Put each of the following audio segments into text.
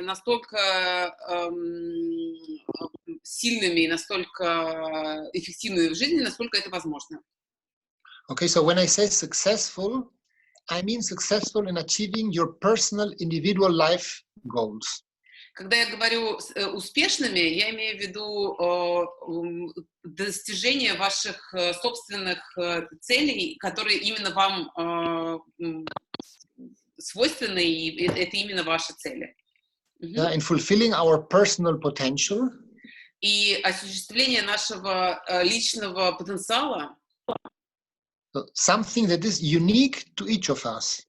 настолько сильными и настолько эффективными в жизни, насколько это возможно. Okay, so when I say successful, I mean successful in achieving your personal individual life goals. Когда я говорю успешными, я имею в виду достижение ваших собственных целей, которые именно вам свойственны, и это именно ваши цели. Yeah, in fulfilling our personal potential. И осуществление нашего личного потенциала. Something that is unique to each of us.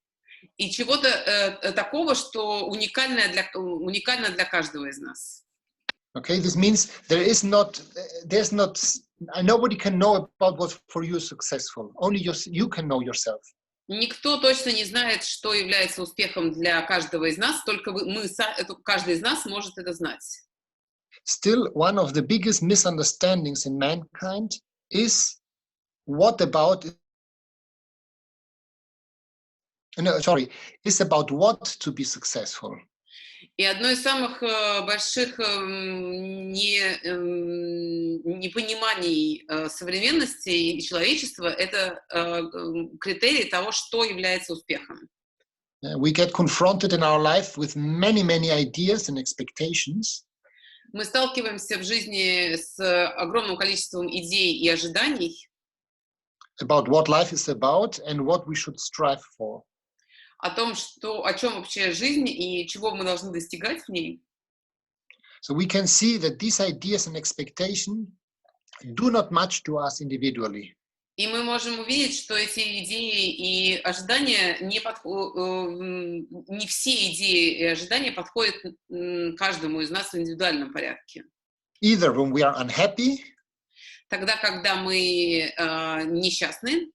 И чего-то такого, что уникально для каждого из нас. Okay, this means there's not, nobody can know about what for you is successful. Only you can know yourself. Никто точно не знает, что является успехом для каждого из нас, только каждый из нас может это знать. Still, one of the biggest misunderstandings in mankind is is about what to be successful. И одно из самых больших непониманий современности и человечества — это критерий того, что является успехом. We get confronted in our life with many ideas and expectations. Мы сталкиваемся в жизни с огромным количеством идей и ожиданий. About what life is about and what we should strive for. О том, о чем вообще жизнь и чего мы должны достигать в ней. So we can see that these ideas and expectations do not match to us individually. И мы можем увидеть, что эти идеи и ожидания не все идеи и ожидания подходят каждому из нас в индивидуальном порядке. Either when we are unhappy, тогда, когда мы несчастны,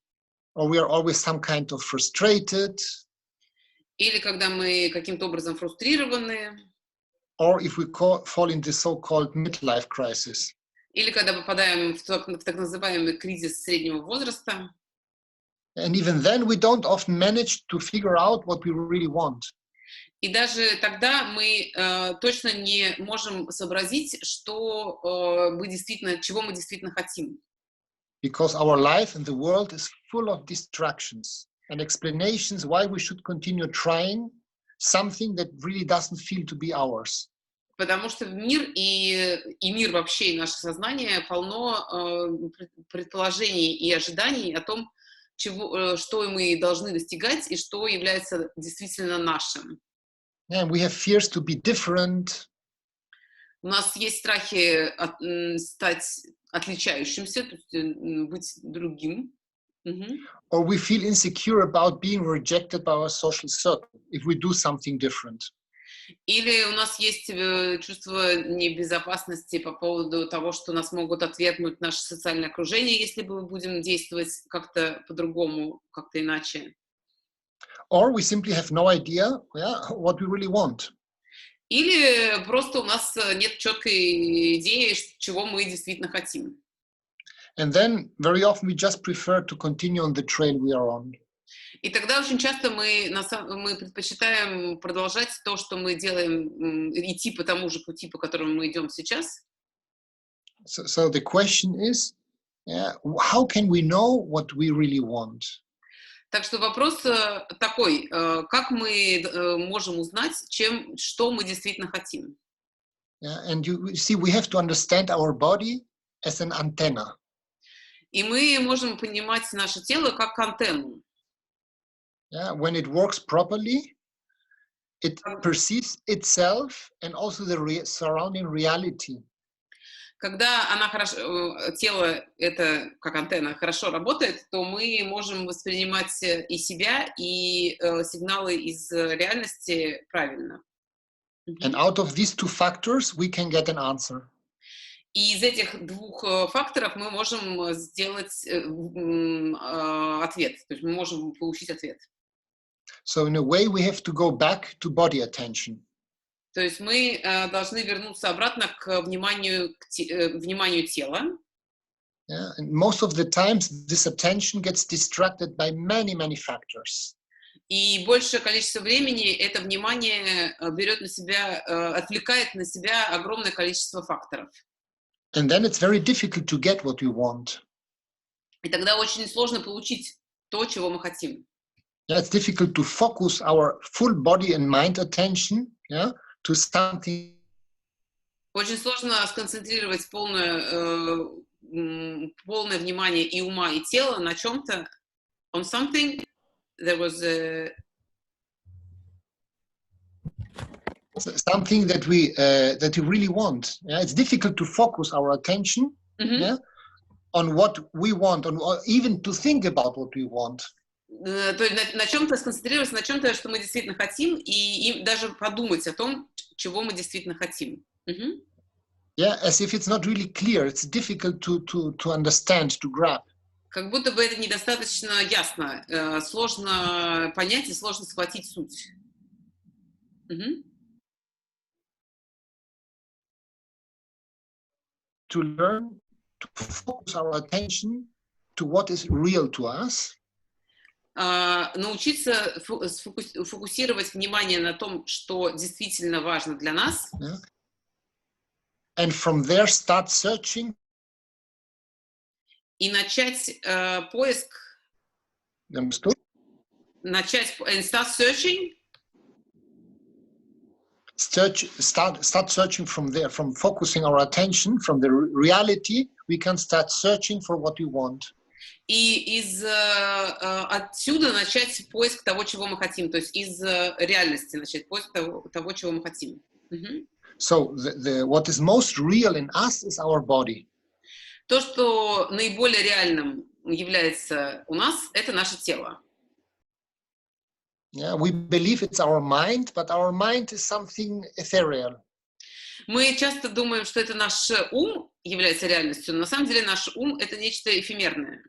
or we are always some kind of frustrated, или когда мы каким-то образом фрустрированы, or if we fall in the so-called midlife crisis. Или когда попадаем в так называемый кризис среднего возраста. And even then we don't often manage to figure out what we really want. И даже тогда мы точно не можем сообразить, чего мы действительно хотим. Because our life and the world is full of distractions and explanations why we should continue trying something that really doesn't feel to be ours. Потому что мир мир вообще, и наше сознание полно предположений и ожиданий о том, что мы должны достигать и что является действительно нашим. And we have fears to be different. У нас есть страхи стать отличающимся, то есть быть другим. Or we feel insecure about being rejected by our social circle if we do something different. Или у нас есть чувство небезопасности по поводу того, что нас могут отвергнуть наше социальное окружение, если мы будем действовать как-то по-другому, как-то иначе. Or we simply have no idea what we really want. Или просто у нас нет четкой идеи, чего мы действительно хотим. And then very often we just prefer to continue on the trail we are on. И тогда очень часто мы предпочитаем продолжать то, что мы делаем, идти по тому же пути, по которому мы идем сейчас. So the question is, how can we know what we really want? Так что вопрос такой, как мы можем узнать, что мы действительно хотим? And you see, we have to understand our body as an antenna. И мы можем понимать наше тело как антенну. When it works properly, it perceives itself and also the surrounding reality. Когда тело, это как антенна, хорошо работает, то мы можем воспринимать и себя, и сигналы из реальности правильно. And out of these two factors, we can get an answer. И из этих двух факторов мы можем сделать ответ, то есть мы можем получить ответ. So in a way, we have to go back to body attention. То есть мы должны вернуться обратно к вниманию тела. And most of the times, this attention gets distracted by many factors. И большее количество времени это внимание берет на себя, отвлекает на себя огромное количество факторов. And then it's very difficult to get what you want. И тогда очень сложно получить то, чего мы хотим. Yeah, it's difficult to focus our full body and mind attention, yeah, to something. Очень сложно сконцентрировать полное внимание и ума, и тела на чем-то. On something, there was something that we really want. Yeah? It's difficult to focus our attention, yeah, on what we want, or even to think about what we want. То есть на чем-то сконцентрироваться, на чем-то, что мы действительно хотим, и даже подумать о том, чего мы действительно хотим. Yeah, as if it's not really clear. It's difficult to understand, to grab. Как будто бы это недостаточно ясно, сложно понять и сложно схватить суть. To learn to focus our attention to what is real to us. Научиться фокусировать внимание на том, что действительно важно для нас. Yeah. And from there start searching. И начать поиск. Understood? Начать and start searching. Start searching from there, from focusing our attention from the reality. We can start searching for what we want. И отсюда начать поиск того, чего мы хотим, то есть из реальности начать поиск того, чего мы хотим. So what is most real in us is our body. То, что наиболее реальным является у нас, это наше тело. Yeah, we believe it's our mind, but our mind is something ethereal. Мы часто думаем, что это наш ум является реальностью, но на самом деле наш ум это нечто эфемерное.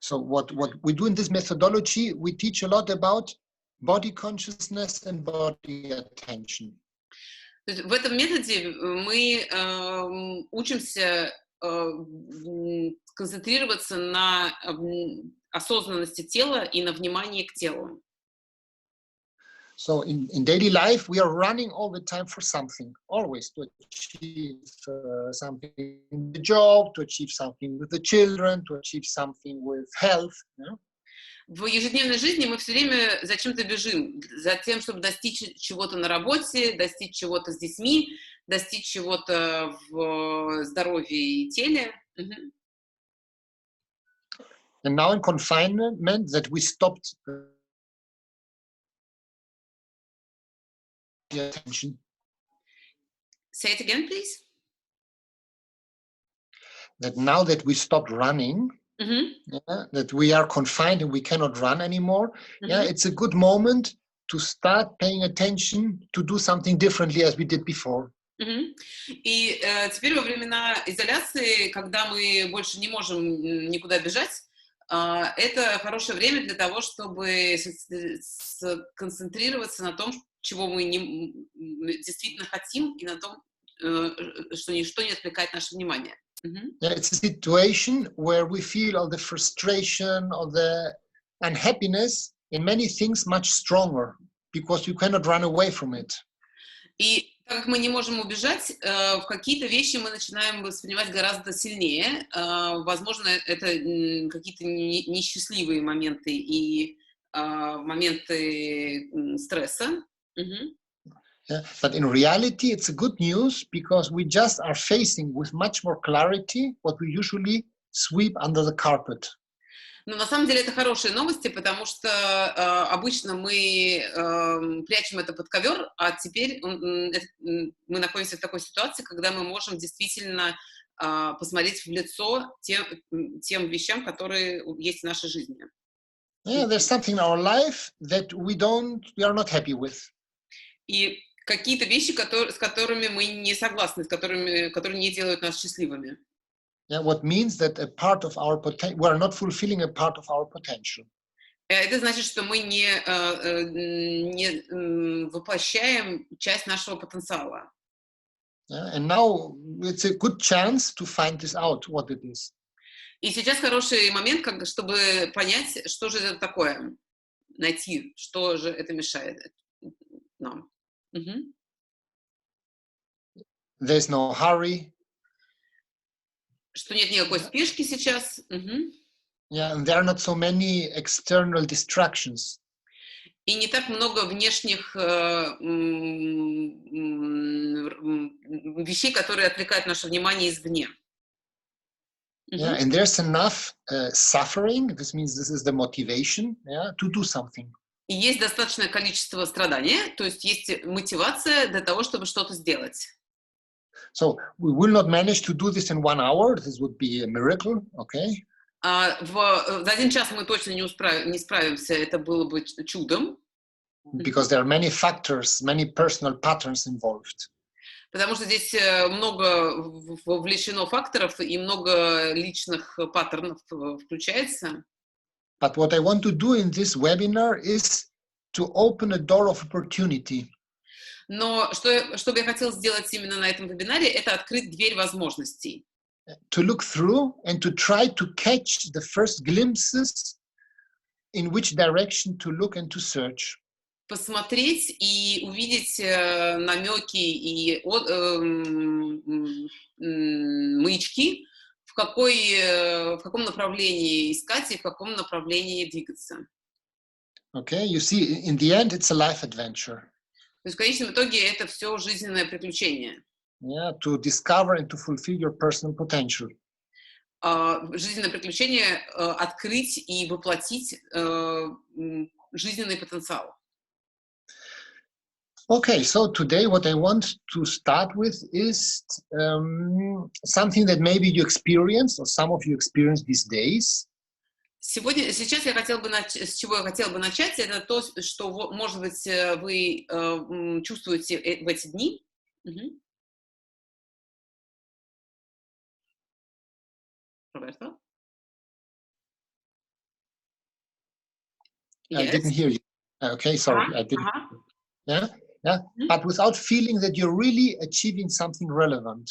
So what we do in this methodology, we teach a lot about body consciousness and body attention. В этом методе мы учимся концентрироваться на осознанности тела и на внимании к телу. So in daily life, we are running all the time for something, always to achieve something in the job, to achieve something with the children, to achieve something with health. Yeah? В ежедневной жизни мы все время зачем-то бежим, за тем, чтобы достичь чего-то на работе, достичь чего-то с детьми, достичь чего-то в здоровье и теле. And now in confinement, that we stopped the attention. Say it again, please. That now that we stopped running, yeah, that we are confined and we cannot run anymore, yeah, it's a good moment to start paying attention to do something differently as we did before. И теперь во времена изоляции, когда мы больше не можем никуда бежать, это хорошее время для того, чтобы сконцентрироваться на том, чего мы действительно хотим, и на том, что ничто не отвлекает наше внимание. Yeah, it's a situation where we feel all the frustration, all the unhappiness in many things much stronger because you cannot run away from it. И так как мы не можем убежать, в какие-то вещи мы начинаем воспринимать гораздо сильнее. Возможно, это какие-то несчастливые моменты и моменты стресса. Yeah, but in reality, it's a good news because we just are facing with much more clarity what we usually sweep under the carpet. Но на самом деле это хорошие новости, потому что обычно мы прячем это под ковер, а теперь мы находимся в такой ситуации, когда мы можем действительно посмотреть в лицо тем вещам, которые есть в нашей жизни. Yeah, there's something in our life that we are not happy with. И какие-то вещи, с которыми мы не согласны, которые не делают нас счастливыми. Yeah, what means that a part of our potential, we are not fulfilling a part of our potential. Это значит, что мы не воплощаем часть нашего потенциала. Yeah, and now it's a good chance to find this out, what it is. И сейчас хороший момент, чтобы понять, что же это такое. найти, что же это мешает нам. Мгм. There's no hurry. Что нет никакой Yeah, спешки сейчас. Мгм. yeah, and there are not so many external distractions. И не так много внешних вещей, которые отвлекают наше внимание извне. Yeah, Мгм. and there's enough suffering. This means this is the motivation, yeah, to do something. И есть достаточное количество страдания, то есть есть мотивация для того, чтобы что-то сделать. So we will not manage to do this in 1 hour. This would be a miracle, okay? За 1 час мы точно не справимся, это было бы чудом. Because there are many factors, many personal patterns involved. Потому что здесь много вовлечено факторов и много личных паттернов включается. But what I want to do in this webinar is to open a door of opportunity. Но что бы я хотела сделать именно на этом вебинаре, это открыть дверь возможностей. To look through and to try to catch the first glimpses in which direction to look and to search. Посмотреть и увидеть намеки и маячки, в каком направлении искать и в каком направлении двигаться. Okay, you see, in the end, it's a life adventure. То есть в конечном итоге это все жизненное приключение. Yeah, to discover and to fulfill your personal potential. Жизненное приключение открыть и воплотить жизненный потенциал. Okay, so today what I want to start with is something that maybe you experience or some of you experience these days. Сейчас я хотела бы с чего я хотела бы начать, это то, что, может быть, вы чувствуете в эти дни. Мгм. Роберто? I didn't Yes. hear you. Okay, sorry, Ага, I didn't. ага. Yeah, yeah, Мгм. but without feeling that you're really achieving something relevant.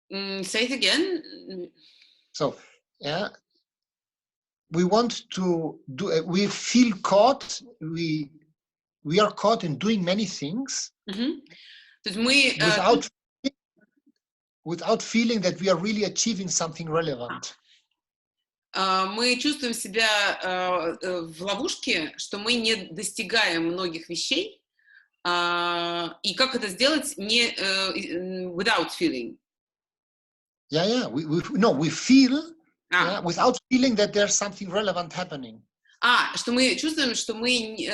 Say it again. So, yeah, we want to do. We feel caught. We are caught in doing many things Мгм. То есть мы without feeling that we are really achieving something relevant. мы чувствуем себя в ловушке, что мы не достигаем многих вещей, и как это сделать не without feeling. Yeah. We feel, А, without feeling that there's something relevant happening. что мы чувствуем, что мы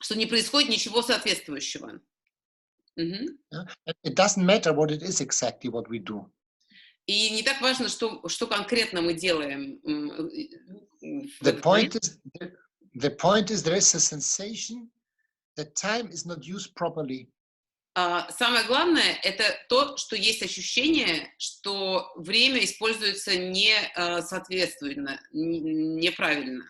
что не происходит ничего соответствующего. Мгм. Yeah? It doesn't matter what it is exactly what we do. И не так важно, что конкретно мы делаем в The этот момент. point is there is a sensation that time is not used properly. Самое главное — это то, что есть ощущение, что время используется не соответственно, неправильно.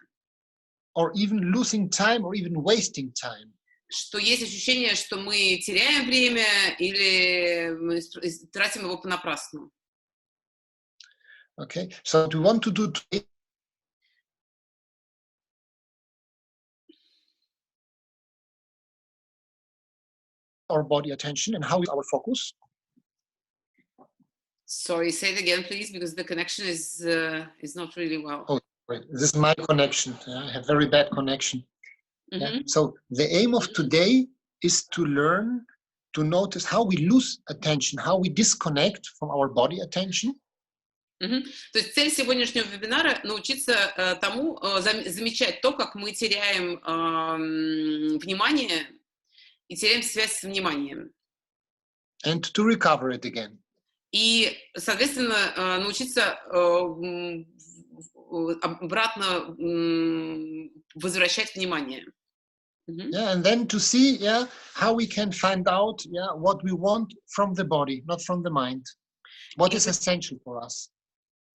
Or even losing time or even wasting time. Что есть ощущение, что мы теряем время или мы тратим его понапрасну. Okay, so what we want to do today our body attention and how is our focus. Sorry, say it again, please, because the connection is not really well. Oh, wait, this is my connection. I have very bad connection. Yeah. Мгм. So the aim of today is to learn to notice how we lose attention, how we disconnect from our body attention. Мгм. То есть цель сегодняшнего вебинара — научиться тому, замечать то, как мы теряем внимание и теряем связь с вниманием. And to recover it again. И, соответственно, научиться обратно возвращать внимание. Мгм. Yeah, and then to see, how we can find out, what we want from the body, not from the mind. What is essential for us.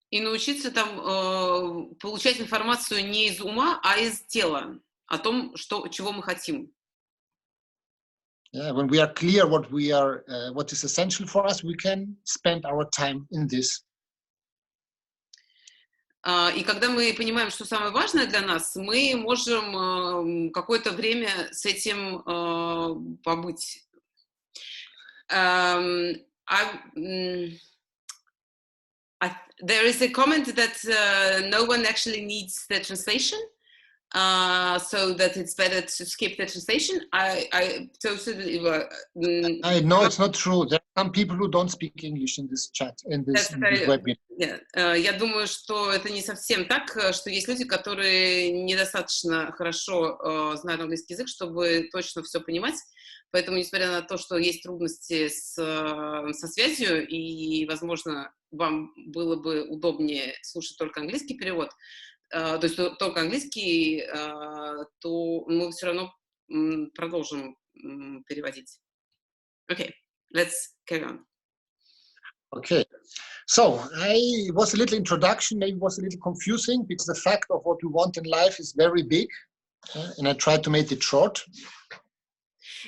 И научиться там получать информацию не из ума, а из тела о том, чего мы хотим. Yeah, when we are clear what is essential for us, we can spend our time in this. И когда мы понимаем, что самое важное для нас, мы можем какое-то время с этим побыть. Um, there is a comment that no one actually needs the translation, so that it's better to skip the translation. I totally. I know it's not true. There are some people who don't speak English in this chat, in this webinar. Я думаю, что это не совсем так, что есть люди, которые недостаточно хорошо знают английский язык, чтобы точно все понимать. Поэтому, несмотря на то, что есть трудности со связью, и, возможно, вам было бы удобнее слушать только английский перевод, то есть только английский, то мы все равно продолжим переводить. Okay, let's carry on. Okay, so it was a little introduction, maybe was a little confusing because the fact of what we want in life is very big, and I tried to make it short.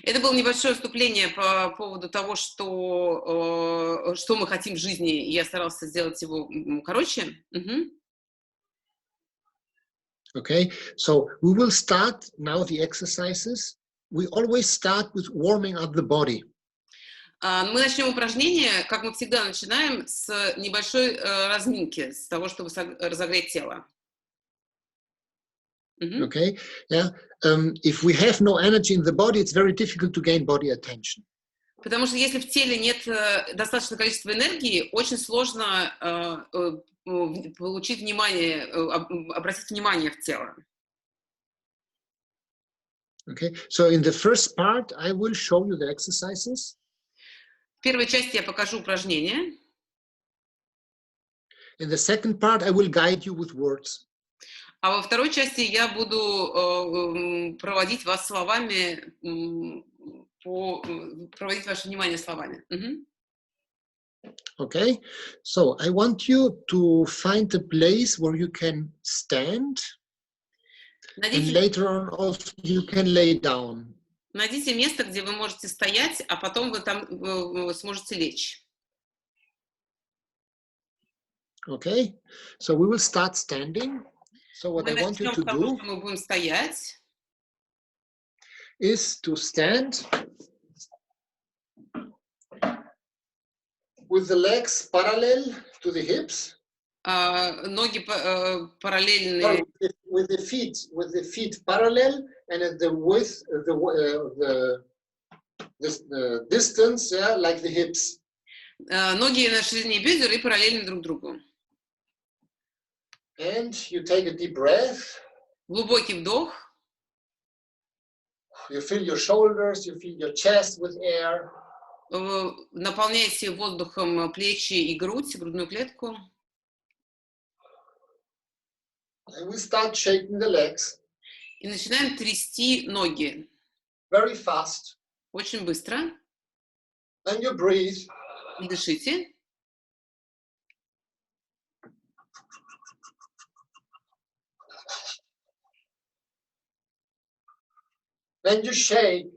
Это было небольшое вступление по поводу того, что мы хотим в жизни, и я старался сделать его короче. Okay, so we will start now the exercises. We always start with warming up the body. Мы начнем упражнение, как мы всегда начинаем, с небольшой разминки, с того, чтобы разогреть тело. Okay, yeah. If we have no energy in the body, it's very difficult to gain body attention. Потому что если в теле нет достаточного количества энергии, очень сложно получить внимание, обратить внимание в тело. Okay, so in the first part, I will show you the exercises. В первой части я покажу упражнения. In the second part, I will guide you with words. А во второй части я буду проводить вас словами, проводить ваше внимание словами. Okay, so I want you to find a place where you can stand, and later on also you can lay down. Найдите место, где вы можете стоять, а потом вы там сможете лечь. Okay, so we will start standing. So what I want you to do мы будем стоять. Is to stand with the legs parallel to the hips. Ноги параллельные. With the feet parallel and at the width, the distance, yeah, like the hips. Ноги на ширине бедер и параллельны друг другу. And you take a deep breath. Глубокий вдох. You fill your shoulders, you fill your chest with air. Наполняйте воздухом плечи и грудь, грудную клетку. And we start shaking the legs. И начинаем трясти ноги. Very fast. Очень быстро. And you breathe. И дышите. Then you shake.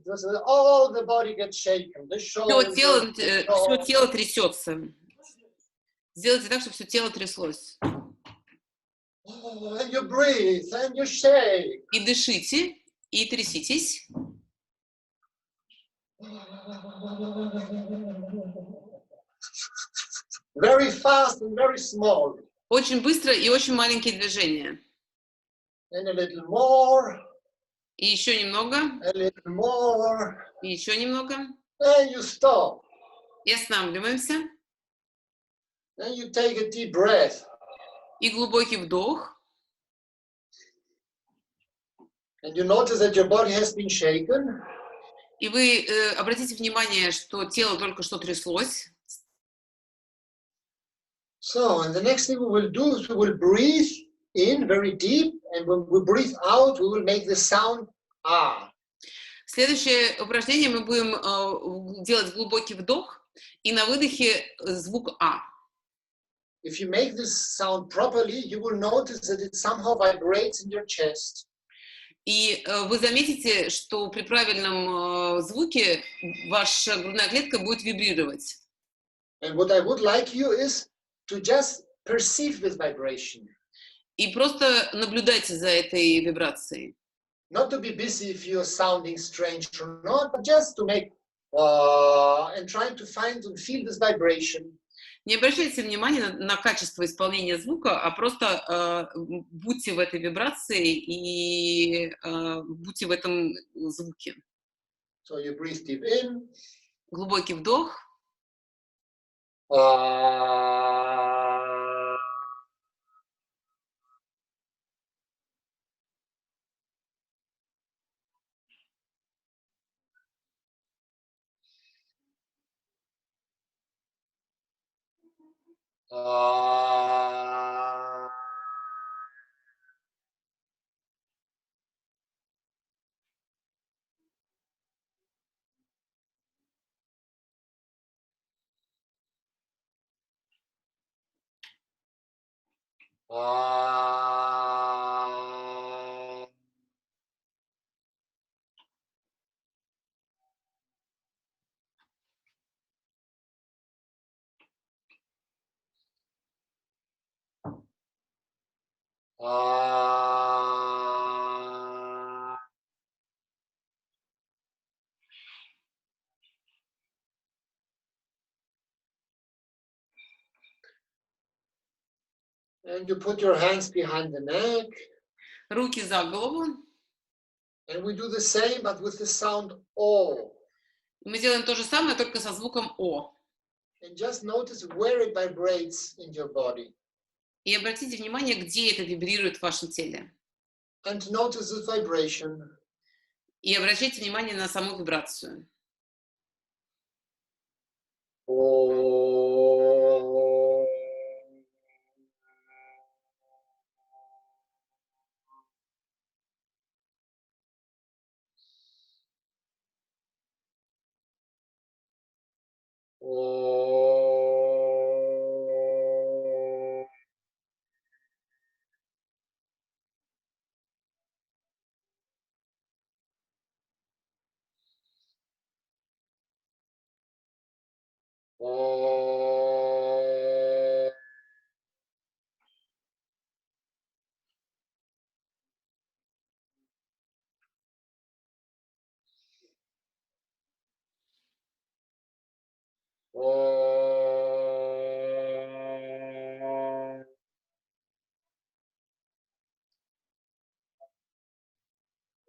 All the body gets shaken. The shoulders. Все тело трясется. Сделайте так, чтобы все тело тряслось. And you breathe, and you shake. И дышите, и тряситесь. Very fast and very small. Очень быстро и очень маленькие движения. And a little more. И еще немного. A little more. И еще немного. And you stop. И останавливаемся. Then you take a deep breath. И глубокий вдох. And you notice that your body has been shaken. И вы обратите внимание, что тело только что тряслось. So, and the next thing we will do is we will breathe in very deep, and when we breathe out, we will make the sound ah. Следующее упражнение мы будем делать глубокий вдох и на выдохе звук а. If you make this sound properly, you will notice that it somehow vibrates in your chest. И вы заметите, что при правильном звуке ваша грудная клетка будет вибрировать. And what I would like you is to just perceive this vibration. И просто наблюдайте за этой вибрацией. Not to be busy if you're sounding strange or not, but just to make and trying to find and feel this vibration. Не обращайте внимания на качество исполнения звука, а просто будьте в этой вибрации и будьте в этом звуке. So you breathe deep in. Глубокий вдох. And you put your hands behind the neck. Руки за голову. And we do the same, but with the sound O. Мы делаем то же самое, только со звуком О. And just notice where it vibrates in your body. И обратите внимание, где это вибрирует в вашем теле. And notice the vibration. И обращайте внимание на саму вибрацию.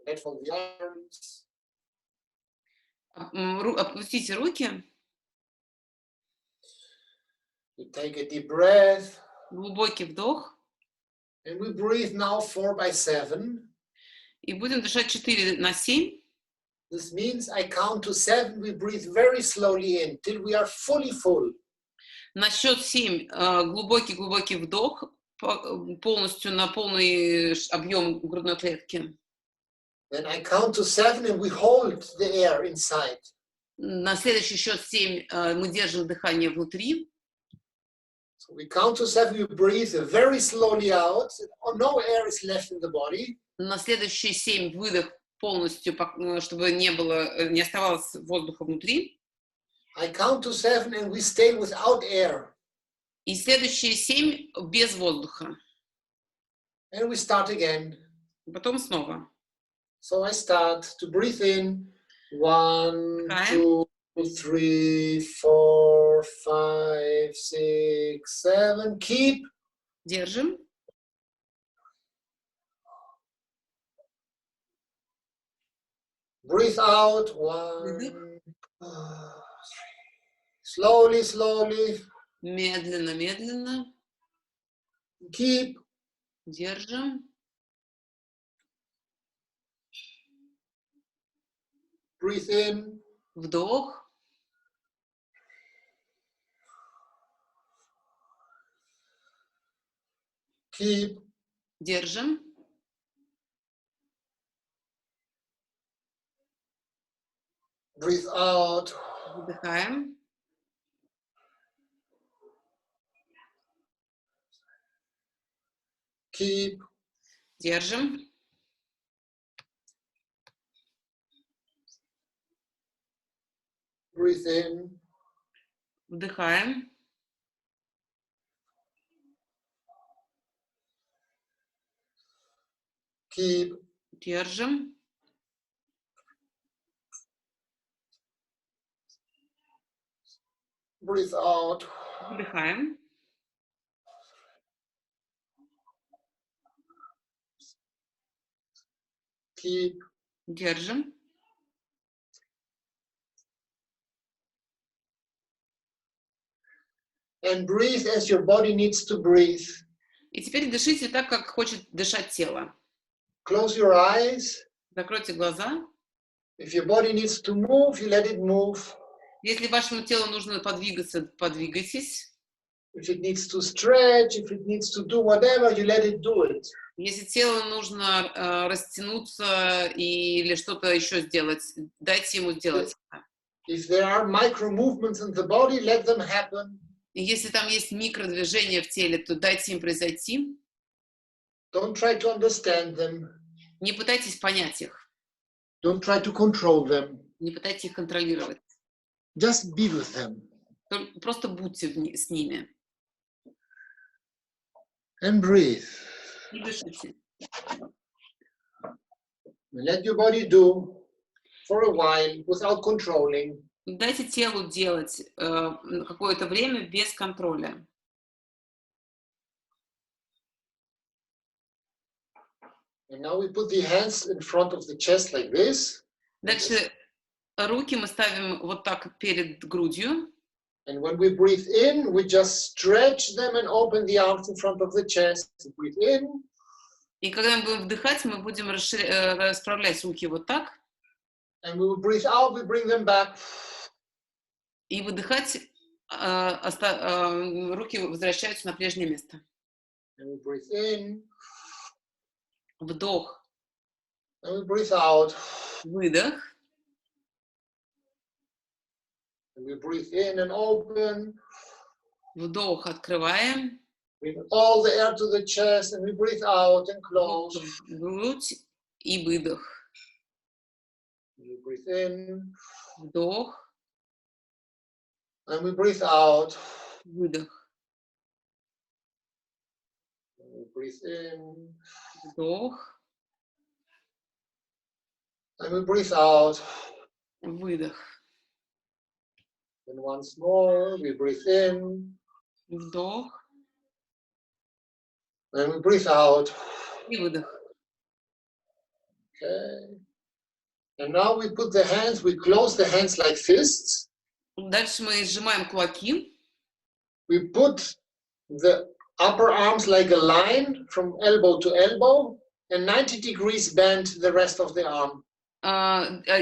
Let from the arms. Опустите руки. You take a deep breath. Глубокий вдох. And we breathe now 4 by 7. И будем дышать 4 на 7. This means I count to 7. We breathe very slowly in till we are fully full. На счет 7 глубокий вдох, полностью на полный объем грудной клетки. Then I count to 7 and we hold the air inside. На следующий счет 7 мы держим дыхание внутри. So we count to 7, we breathe very slowly out. No air is left in the body. На следующие 7 выдох полностью, чтобы не оставалось воздуха внутри. I count to 7 and we stay without air. И следующие 7 без воздуха. And we start again. Потом снова. So I start to breathe in. 1, 2, 3, 4, 5, 6, 7. Keep. Держим. Breathe out. 1, 2, 3. Slowly, slowly. Медленно. Keep. Держим. Breathe in. Вдох. Keep. Держим. Breathe out. Выдыхаем. Keep. Держим. Breathe in. Вдыхаем. Keep. Держим. Breathe out. Выдыхаем. Keep. Держим. And breathe as your body needs to breathe. И теперь дышите так, как хочет дышать тело. Close your eyes. Закройте глаза. If your body needs to move, you let it move. Если вашему телу нужно подвигаться, подвигайтесь. If it needs to stretch, if it needs to do whatever, you let it do it. Если телу нужно растянуться или что-то еще сделать, дайте ему сделать это. If there are micro movements in the body, let them happen. И если там есть микродвижения в теле, то дайте им произойти. Don't try to understand them. Не пытайтесь понять их. Don't try to control them. Не пытайтесь их контролировать. Just be with them. Просто будьте с ними. And breathe. И дышите. Let your body do for a while without controlling. Дайте телу делать какое-то время без контроля. And now we put the hands in front of the chest like this. Дальше руки мы ставим вот так перед грудью. And when we breathe in, we just stretch them and open the arms in front of the chest. Breathe in. И когда мы будем вдыхать, мы будем расправлять руки вот так. And we will breathe out, we bring them back. И выдыхать, руки возвращаются на прежнее место. And we breathe in. Вдох. And we breathe out. Выдох. And we breathe in and open. Вдох, открываем. Bring all the air to the chest and we breathe out and close. Грудь и выдох. And we breathe in. Вдох. And we breathe out. Выдох. And we breathe in. Вдох. And we breathe out. Выдох. And once more, we breathe in. Вдох. And we breathe out. И выдох. Okay. And now we put the hands, we close the hands like fists. Дальше мы сжимаем кулаки. We put the upper arms like a line from elbow to elbow and 90 degrees bend the rest of the arm.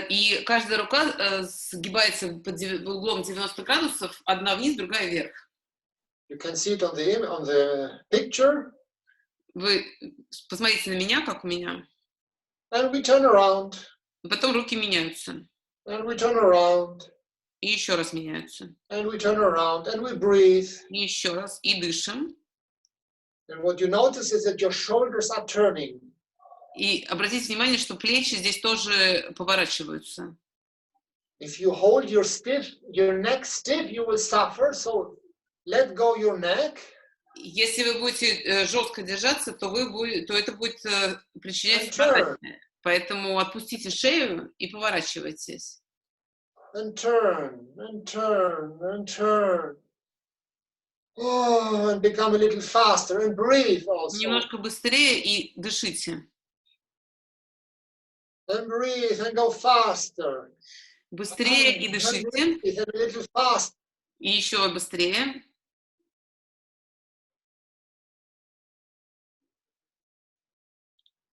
И каждая рука сгибается под углом 90 градусов, одна вниз, другая вверх. You can see it on the picture. Вы посмотрите на меня, как у меня. And we turn around. Потом руки меняются. And we turn around. И еще раз меняются. And we turn around. And we breathe. И еще раз. И дышим. And what you notice is that your shoulders are turning. И обратите внимание, что плечи здесь тоже поворачиваются. If you hold your neck stiff, you will suffer. So let go your neck. Если вы будете жестко держаться, то это будет причинять страдания. Поэтому отпустите шею и поворачивайтесь. And turn, and turn, and turn. Oh, and become a little faster and breathe also. Немножко быстрее и дышите. And breathe and go faster. Быстрее и дышите. And a little faster. И еще быстрее.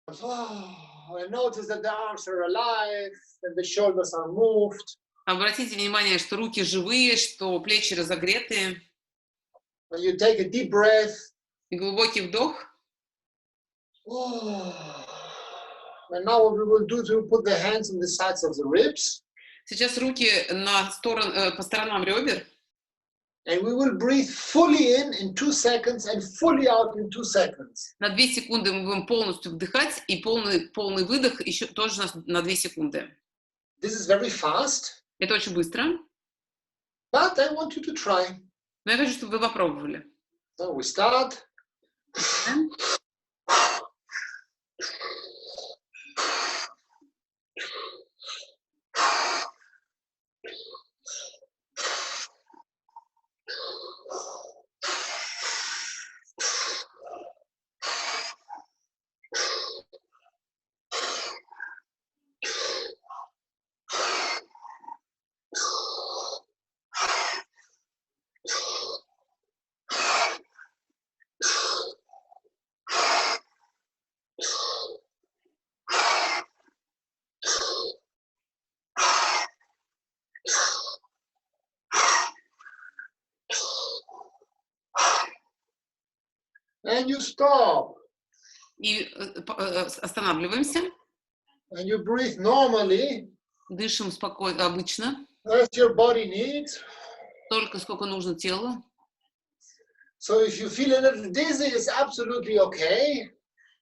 Oh, and notice that the arms are alive and the shoulders are moved. Обратите внимание, что руки живые, что плечи разогретые. When you take a deep breath. И глубокий вдох. Oh. And now what we will do is we will put the hands on the sides of the ribs. Сейчас руки по сторонам ребер. And we will breathe fully in 2 seconds and fully out in 2 seconds. На 2 секунды мы будем полностью вдыхать, и полный выдох еще тоже на 2 секунды. This is very fast. Это очень быстро. But I want you to try. Но я хочу, чтобы вы попробовали. So we start. And you stop. И останавливаемся, And you breathe normally, дышим спокойно, обычно, as your body needs. только сколько нужно телу. So if you feel a little dizzy, it's absolutely okay.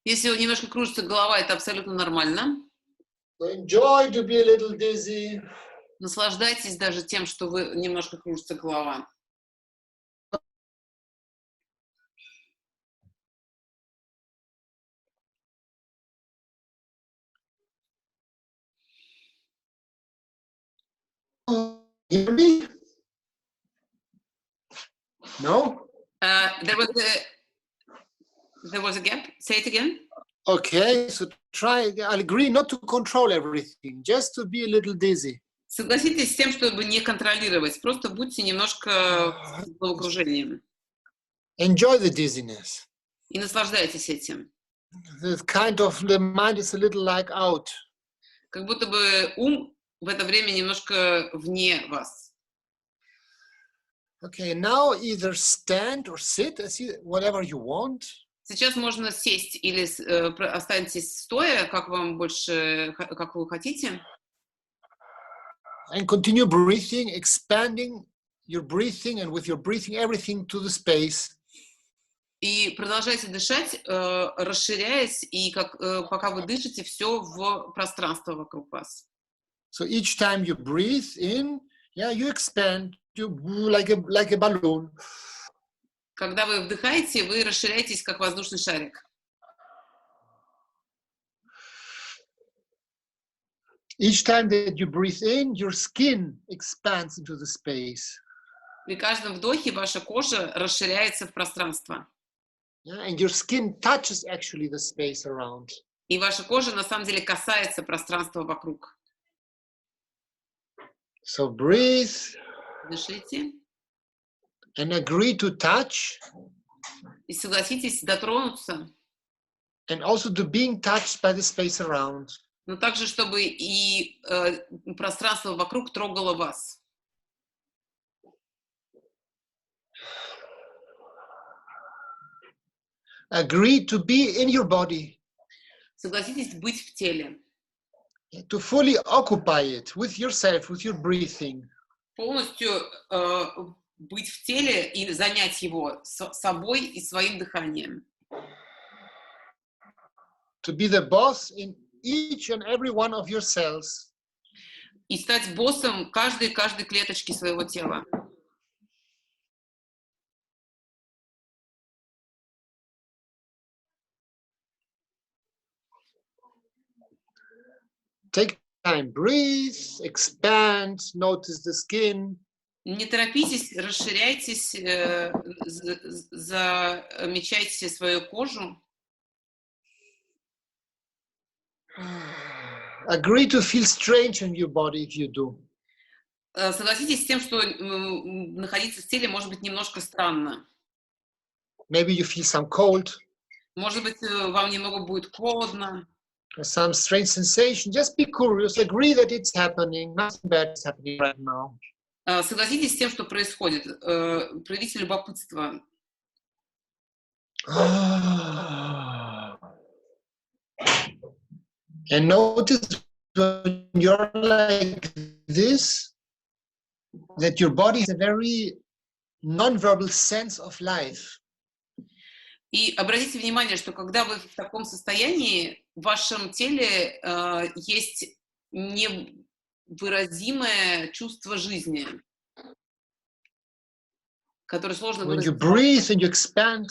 Если немножко кружится голова, это абсолютно нормально. So enjoy to be a little dizzy. Наслаждайтесь даже тем, что вы немножко кружится голова. Hear me? No? There was a gap. Say it again. Okay, so try, I'll agree not to control everything, just to be a little dizzy. Согласитесь с тем, чтобы не контролировать. Просто будьте немножко в головокружении. Enjoy the dizziness. И наслаждайтесь этим. The mind is a little like out. Как будто бы ум в это время немножко вне вас. Okay, now either stand or sit, whatever you want. Сейчас можно сесть или останьтесь стоя, как вам больше, как вы хотите. And continue breathing, expanding your breathing, and with your breathing, everything to the space. И продолжайте дышать, расширяясь, и пока вы дышите, все в пространство вокруг вас. So each time you breathe in, you expand, you like a balloon. Когда вы вдыхаете, вы расширяетесь, как воздушный шарик. Each time that you breathe in, your skin expands into the space. При каждом вдохе ваша кожа расширяется в пространство. And your skin touches actually the space around. И ваша кожа на самом деле касается пространства вокруг. So breathe. Дышите. And agree to touch. И согласитесь дотронуться. And also to being touched by the space around. Но также, чтобы и пространство вокруг трогало вас. Agree to be in your body. Согласитесь быть в теле. To fully occupy it with yourself, with your breathing. Полностью быть в теле и занять его собой и своим дыханием. To be the boss in each and every one of your cells. И стать боссом каждой клеточки своего тела. Take time, breathe, expand, notice the skin. Не торопитесь, расширяйтесь, замечайте свою кожу. Agree to feel strange in your body if you do. Согласитесь с тем, что находиться в теле может быть немножко странно. Maybe you feel some cold. Может быть, вам немного будет холодно. Some strange sensation. Just be curious. Agree that it's happening. Nothing bad is happening right now. Согласитесь с тем, что происходит. Проявите любопытство. And notice when you're like this, that your body has a very non-verbal sense of life. И обратите внимание, что когда вы в таком состоянии, в вашем теле есть невыразимое чувство жизни, которое сложно выразить. When you breathe and you expand,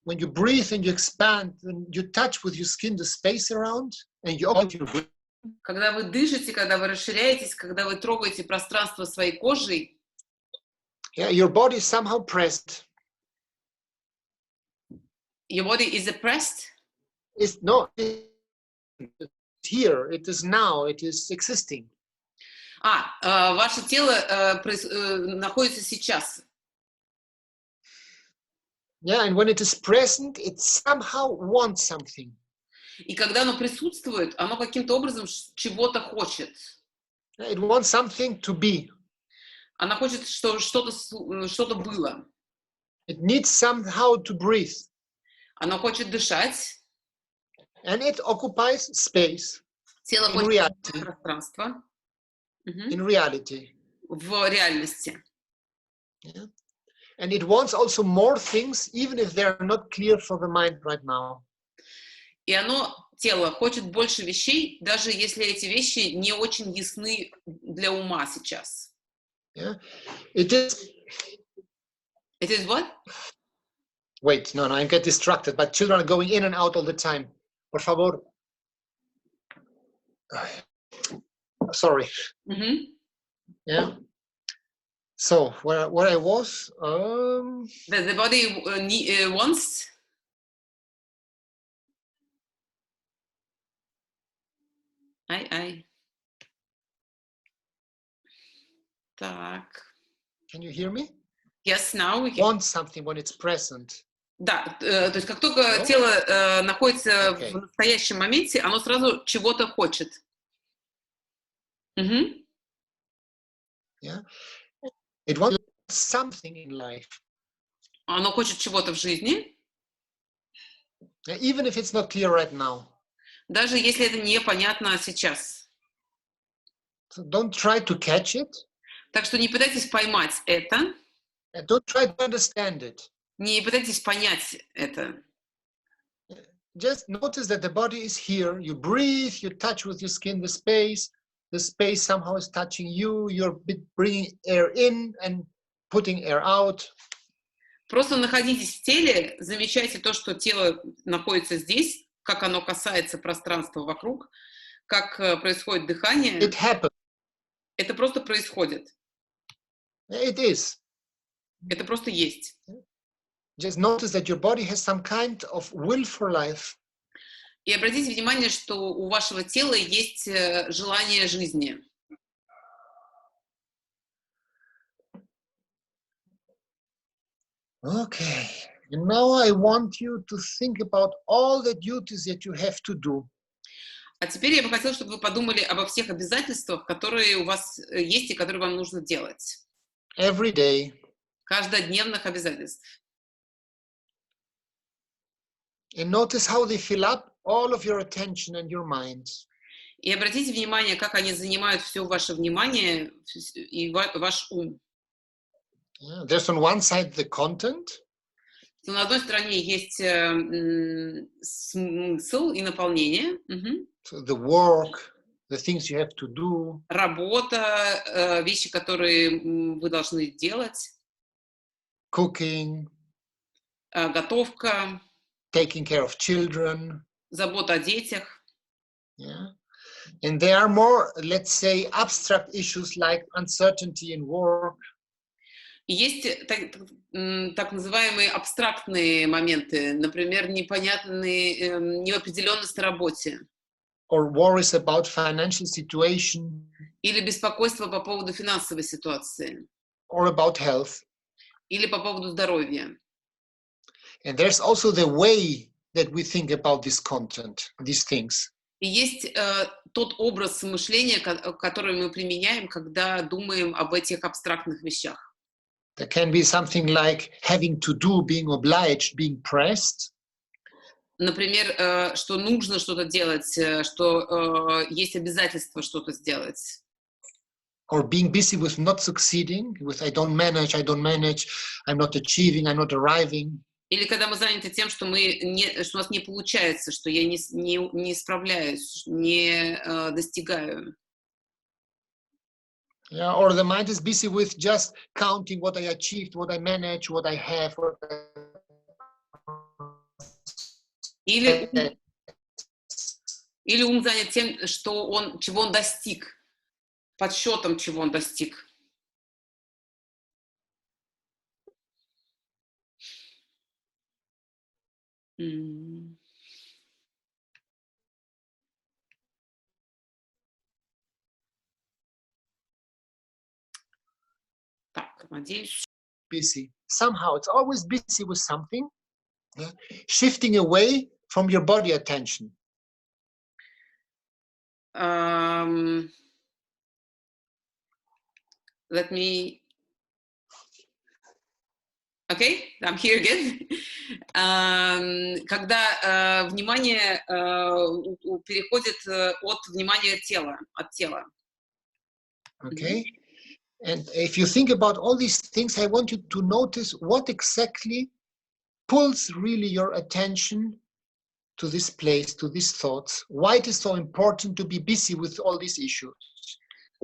when you breathe and you expand, when you touch with your skin the space around, and you open your breath. Когда вы дышите, когда вы расширяетесь, когда вы трогаете пространство своей кожей, Your body is somehow pressed. Your body is oppressed? It's not here. It is now. It is existing. Ваше тело находится сейчас. And when it is present, it somehow wants something. И когда оно присутствует, оно каким-то образом чего-то хочет. It wants something to be. Она хочет, что что-то было. It needs somehow to breathe. Оно хочет дышать, and it occupies space тело in хочет reality, пространство. in Мгм. reality. В реальности. Yeah? And it wants also more things, even if they are not clear for the mind right now. И оно, тело, хочет больше вещей, даже если эти вещи не очень ясны для ума сейчас. Yeah? It is. It is what? Wait, no, I get distracted. But children are going in and out all the time. Por favor. Sorry. Мгм. Yeah. So where I was. That the body wants. Ай. Так. Can you hear me? Yes, now we can. Want something when it's present. Да, то есть как только No? тело находится Okay. в настоящем моменте, оно сразу чего-то хочет. Мгм. Yeah. It wants something in life, Оно хочет чего-то в жизни, even if it's not clear right now. даже если это непонятно сейчас. So don't try to catch it. Так что не пытайтесь поймать это, And don't try to understand it. не пытайтесь понять это. Just notice that the body is here. You breathe, you touch with your skin the space. The space somehow is touching you. You're bringing air in and putting air out. Просто находитесь в теле, замечайте то, что тело находится здесь, как оно касается пространства вокруг, как происходит дыхание. It happens. Это просто происходит. It is. Это просто есть. Just notice that your body has some kind of will for life. И обратите внимание, что у вашего тела есть желание жизни. Okay. And now I want you to think about all the duties that you have to do. А теперь я бы хотела, чтобы вы подумали обо всех обязательствах, которые у вас есть и которые вам нужно делать. Every day. Каждодневных обязательств. And notice how they fill up all of your attention and your mind. И обратите внимание, как они занимают все ваше внимание и ваш ум. Yeah, there's on one side the content. То на одной стороне есть смысл и наполнение. So the work, the things you have to do. Работа, вещи, которые вы должны делать. Cooking. Готовка. Taking care of children. Забота о детях. Yeah. And there are more, let's say, abstract issues like uncertainty in work. И есть так называемые абстрактные моменты, например, неопределенность на работе. Or worries about financial situation. Или беспокойство по поводу финансовой ситуации. Or about health. Или по поводу здоровья. And there's also the way that we think about this content, these things. И есть тот образ мышления, который мы применяем, когда думаем об этих абстрактных вещах. There can be something like having to do, being obliged, being pressed. Например, что нужно что-то делать, что есть обязательство что-то сделать. Or being busy with not succeeding, with I don't manage, I'm not achieving, I'm not arriving. Или когда мы заняты тем, что, что у нас не получается, что я не справляюсь, не достигаю. Yeah, or the mind is busy with just counting what I achieved, what I manage, what I have. Или ум занят тем, чего он достиг, подсчетом, чего он достиг. Так, надеюсь. Busy. Somehow it's always busy with something, yeah? Shifting away from your body attention. Let me Okay, I'm here again. Когда внимание переходит от внимания от тела. Okay. And if you think about all these things, I want you to notice what exactly pulls really your attention to this place, to these thoughts. Why it is so important to be busy with all these issues.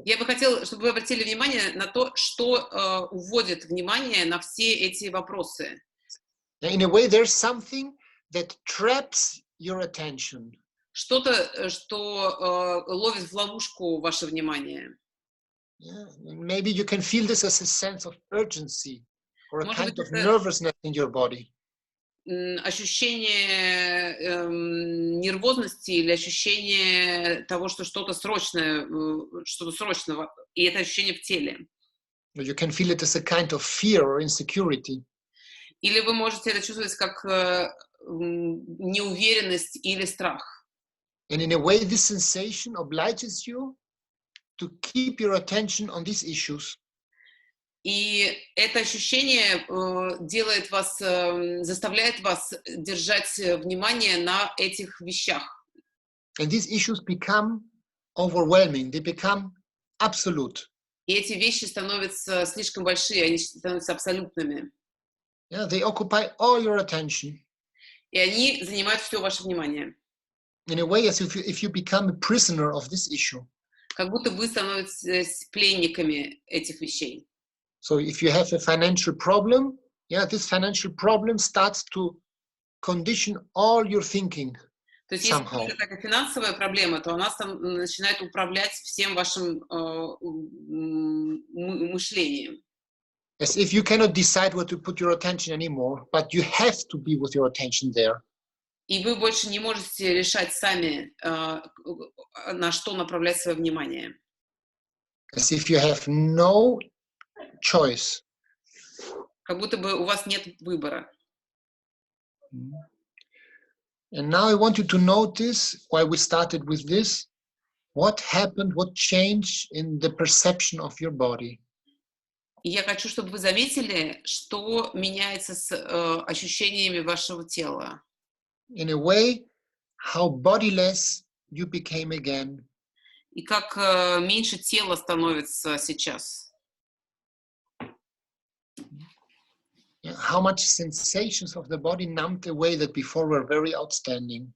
Я бы хотела, чтобы вы обратили внимание на то, что уводит внимание на все эти вопросы. In a way, there's something that traps your attention. Что-то, что ловит в ловушку ваше внимание. Yeah. Maybe you can feel this as a sense of urgency or a Может kind быть, of это nervousness in your body. Ощущение нервозности или ощущение того, что что-то срочное, что-то срочного, и это ощущение в теле. You can feel it as a kind of fear or insecurity. Или вы можете это чувствовать как неуверенность или страх. And in a way, this sensation obliges you to keep your attention on these issues. И это ощущение делает вас, заставляет вас держать внимание на этих вещах. And these issues become overwhelming. They become absolute. И эти вещи становятся слишком большие, они становятся абсолютными. Yeah, they occupy all your attention. И они занимают все ваше внимание. In a way, as if you become a prisoner of this issue. Как будто вы становитесь пленниками этих вещей. So if you have a financial problem, yeah, this financial problem starts to condition all your thinking. То есть, если это такая финансовая проблема, то она начинает управлять всем вашим мышлением. As if you cannot decide where to put your attention anymore, but you have to be with your attention there. И вы больше не можете решать сами, на что направлять свое внимание. As if you have no choice. Как будто бы у вас нет выбора. And now I want you to notice why we started with this. What happened, what changed in the perception of your body? И я хочу, чтобы вы заметили, что меняется с ощущениями вашего тела. In a way, how bodiless you became again. И как меньше тела становится сейчас. How much sensations of the body numbed away that before were very outstanding.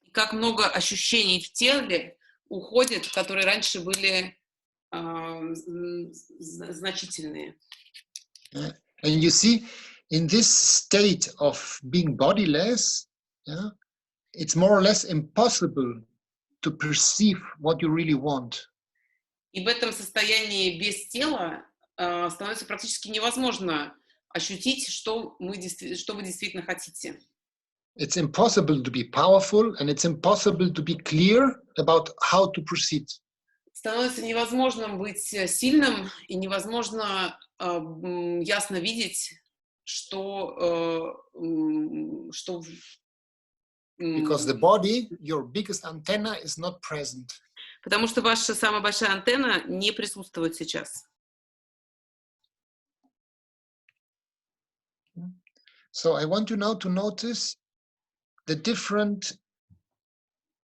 И как много ощущений в теле уходит, которые раньше были значительные. And you see, in this state of being bodiless, yeah, it's more or less impossible to perceive what you really want. И в этом состоянии без тела становится практически невозможно ощутить, что вы действительно хотите. It's impossible to be powerful, and it's impossible to be clear about how to proceed. Становится невозможным быть сильным и невозможно ясно видеть, что Because the body, your biggest antenna, is not present. Потому что ваша самая большая антенна не присутствует сейчас. So I want you now to notice the different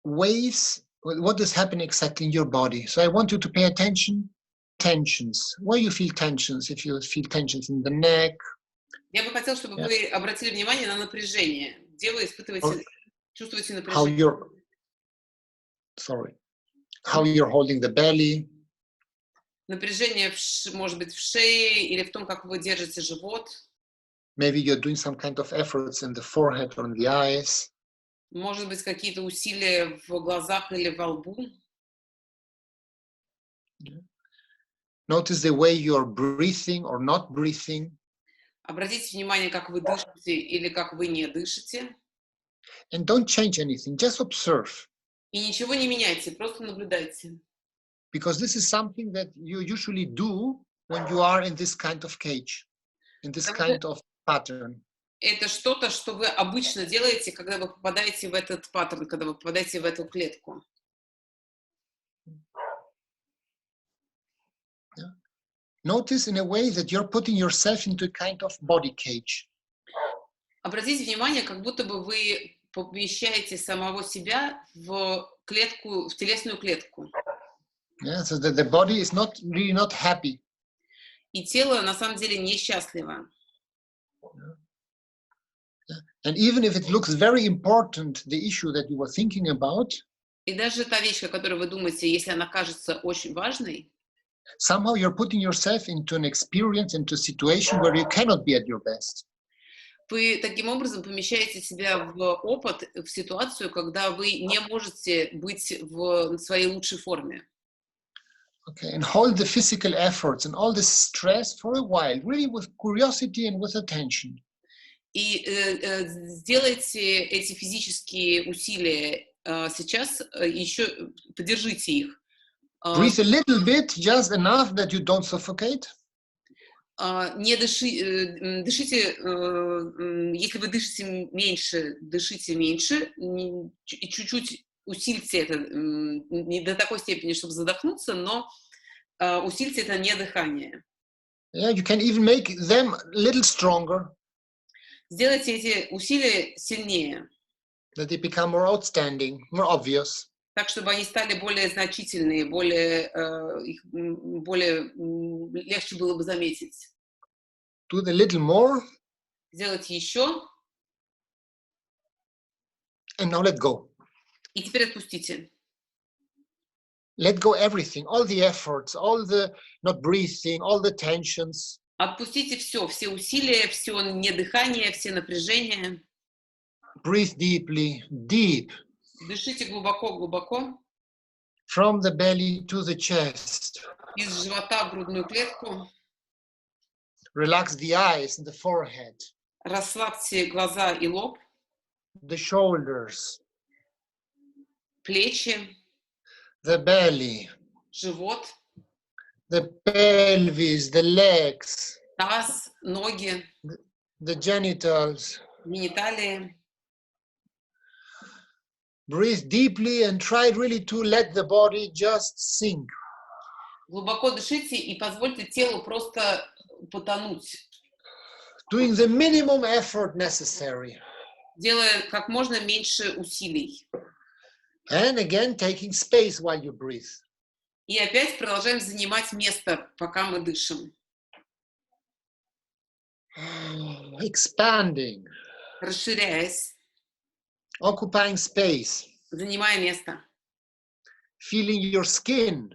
ways, what is happening exactly in your body. So I want you to pay attention, tensions. Where you feel tensions? If you feel tensions in the neck. Я бы хотела, чтобы вы обратили внимание на напряжение. Где вы чувствуете напряжение? How you're holding the belly. Напряжение, может быть, в шее или в том, как вы держите живот. Maybe you're doing some kind of efforts in the forehead or in the eyes. Может быть, какие-то усилия в глазах или во лбу. Notice the way you're breathing or not breathing. Обратите внимание, как вы дышите или как вы не дышите. And don't change anything, just observe. И ничего не меняйте, просто наблюдайте. Because this is something that you usually do when you are in this kind of cage, in this kind of pattern. Это что-то, что вы обычно делаете, когда вы попадаете в этот паттерн, когда вы попадаете в эту клетку. Notice in a way that you're putting yourself into a kind of body cage. Обратите внимание, как будто бы вы помещаете самого себя в клетку, в телесную клетку. Yeah, so that the body is not really not happy. И тело на самом деле несчастливо. And even if it looks very important, the issue that you were thinking about, И даже та вещь, о которой вы думаете, если она кажется очень важной, somehow you're putting yourself into an experience, into a situation where you cannot be at your best. вы таким образом помещаете себя в опыт, в ситуацию, когда вы не можете быть в своей лучшей форме. Okay, and hold the physical efforts and all the stress for a while, really with curiosity and with attention. И сделайте эти физические усилия сейчас, еще поддержите их. Breathe a little bit, just enough that you don't suffocate. Не дышите, если вы дышите меньше, и чуть-чуть усильте это, не до такой степени, чтобы задохнуться, но усильте это не дыхание. Yeah, you can even make them a little stronger. Сделайте эти усилия сильнее, That they become more outstanding, more obvious. так, чтобы они стали более значительные, более легче было бы заметить. Do a little more, Сделайте еще, and now let go. и теперь отпустите. Let go everything, all the efforts, all the not breathing, all the tensions. Отпустите все усилия, все недыхание, все напряжения. Breathe deeply, deep. Дышите глубоко-глубоко. From the belly to the chest. Из живота в грудную клетку. Relax the eyes and the forehead. Расслабьте глаза и лоб. The shoulders. Плечи. The belly. Живот. The pelvis, the legs. Таз, ноги. The genitals. Гениталии. Breathe deeply and try really to let the body just sink. Глубоко дышите и позвольте телу просто потонуть. Doing the minimum effort necessary. Делая как можно меньше усилий. And again, taking space while you breathe. И опять продолжаем занимать место, пока мы дышим. Expanding. Расширяясь. Occupying space. Занимая место. Feeling your skin.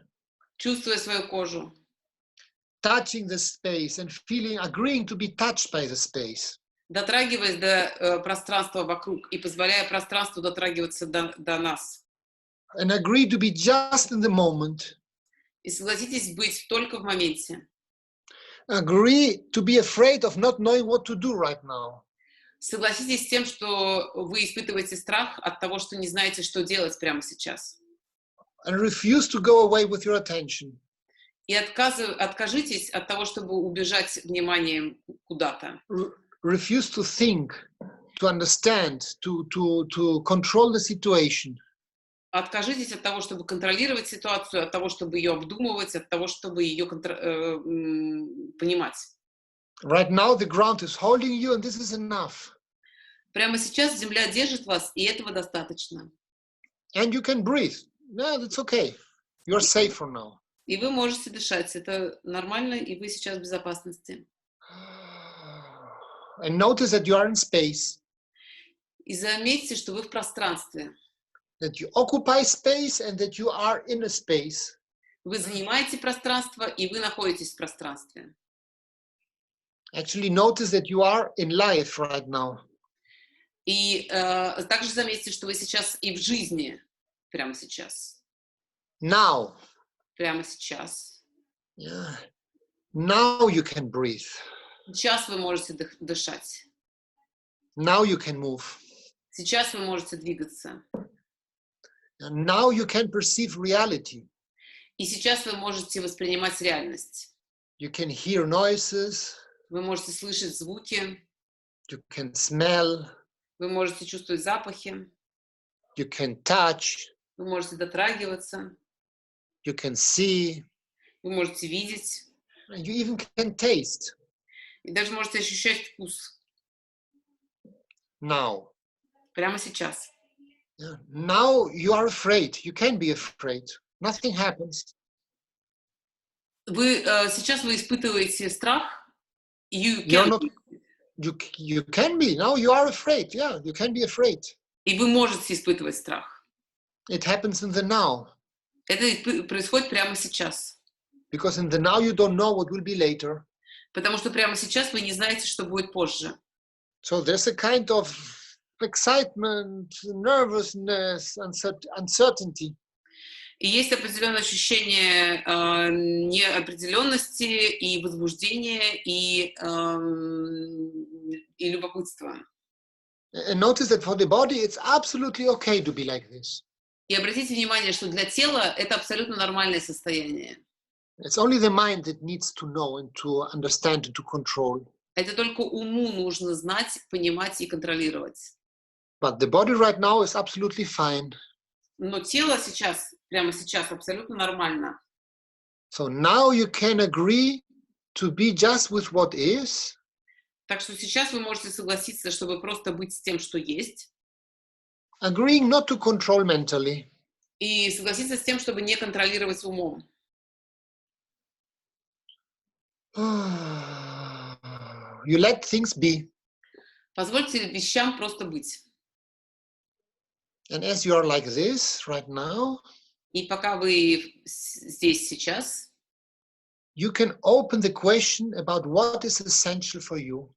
Чувствуя свою кожу. Touching the space and feeling, agreeing to be touched by the space. Дотрагиваясь до пространства вокруг и позволяя пространству дотрагиваться до нас. And agree to be just in the moment. И согласитесь быть только в моменте. Agree to be afraid of not knowing what to do right now. Согласитесь с тем, что вы испытываете страх от того, что не знаете, что делать прямо сейчас. And refuse to go away with your attention. И откажитесь от того, чтобы убежать вниманием куда-то. Refuse to think, to understand, to control the situation. Откажитесь от того, чтобы контролировать ситуацию, от того, чтобы ее обдумывать, от того, чтобы ее понимать. Right now the ground is holding you and this is enough. Прямо сейчас земля держит вас, и этого достаточно. And you can breathe. No, that's okay. You're safe for now. И вы можете дышать, это нормально, и вы сейчас в безопасности. And notice that you are in space. И заметьте, что вы в пространстве. That you occupy space and that you are in a space. Вы занимаете пространство, и вы находитесь в пространстве. Actually notice that you are in life right now. И также заметьте, что вы сейчас и в жизни, прямо сейчас. Now. Прямо сейчас. Yeah. Now you can breathe. Сейчас вы можете дышать. Now you can move. Сейчас вы можете двигаться. And now you can perceive reality. И сейчас вы можете воспринимать реальность. You can hear noises. Вы можете слышать звуки. You can smell. Вы можете чувствовать запахи. You can touch. Вы можете дотрагиваться. You can see. Вы можете видеть. You even can taste. И даже можете ощущать вкус Now. прямо сейчас. Yeah. Now you are afraid. You can be afraid. Nothing happens. Сейчас вы испытываете страх. You You're can not. be. You can be. Now you are afraid. Yeah, you can be afraid. И вы можете испытывать страх. It happens in the now. Это происходит прямо сейчас. Because in the now you don't know what will be later. Потому что прямо сейчас вы не знаете, что будет позже. So there's a kind of excitement, nervousness, uncertainty. И есть определенное ощущение неопределенности и возбуждения и любопытства. And notice that for the body, it's absolutely okay to be like this. И обратите внимание, что для тела это абсолютно нормальное состояние. It's only the mind that needs to know and to understand and to control. Это только уму нужно знать, понимать и контролировать. But the body right now is absolutely fine. Но тело сейчас, прямо сейчас, абсолютно нормально. So now you can agree to be just with what is. Так что сейчас вы можете согласиться, чтобы просто быть с тем, что есть. Agreeing not to control mentally. И согласиться с тем, чтобы не контролировать умом. You let things be. Позвольте вещам просто быть. And as you are like this right now, И пока вы здесь сейчас, you can open the question about what is essential for you.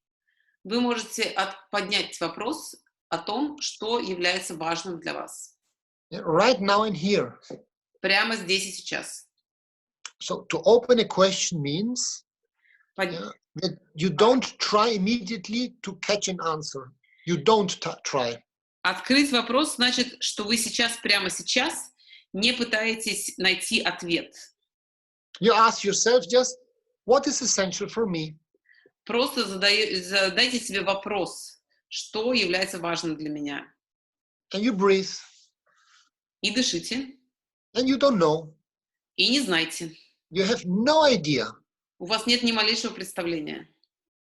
вы можете поднять вопрос о том, что является важным для вас. Right now and here. Прямо здесь и сейчас. So to open a question means that you don't try immediately to catch an answer. You don't try. Открыть вопрос значит, что вы сейчас, прямо сейчас, не пытаетесь найти ответ. You ask yourself just, what is essential for me? Просто задайте себе вопрос, что является важным для меня. And you breathe. И дышите. And you don't know. И не знайте. You have no idea. У вас нет ни малейшего представления.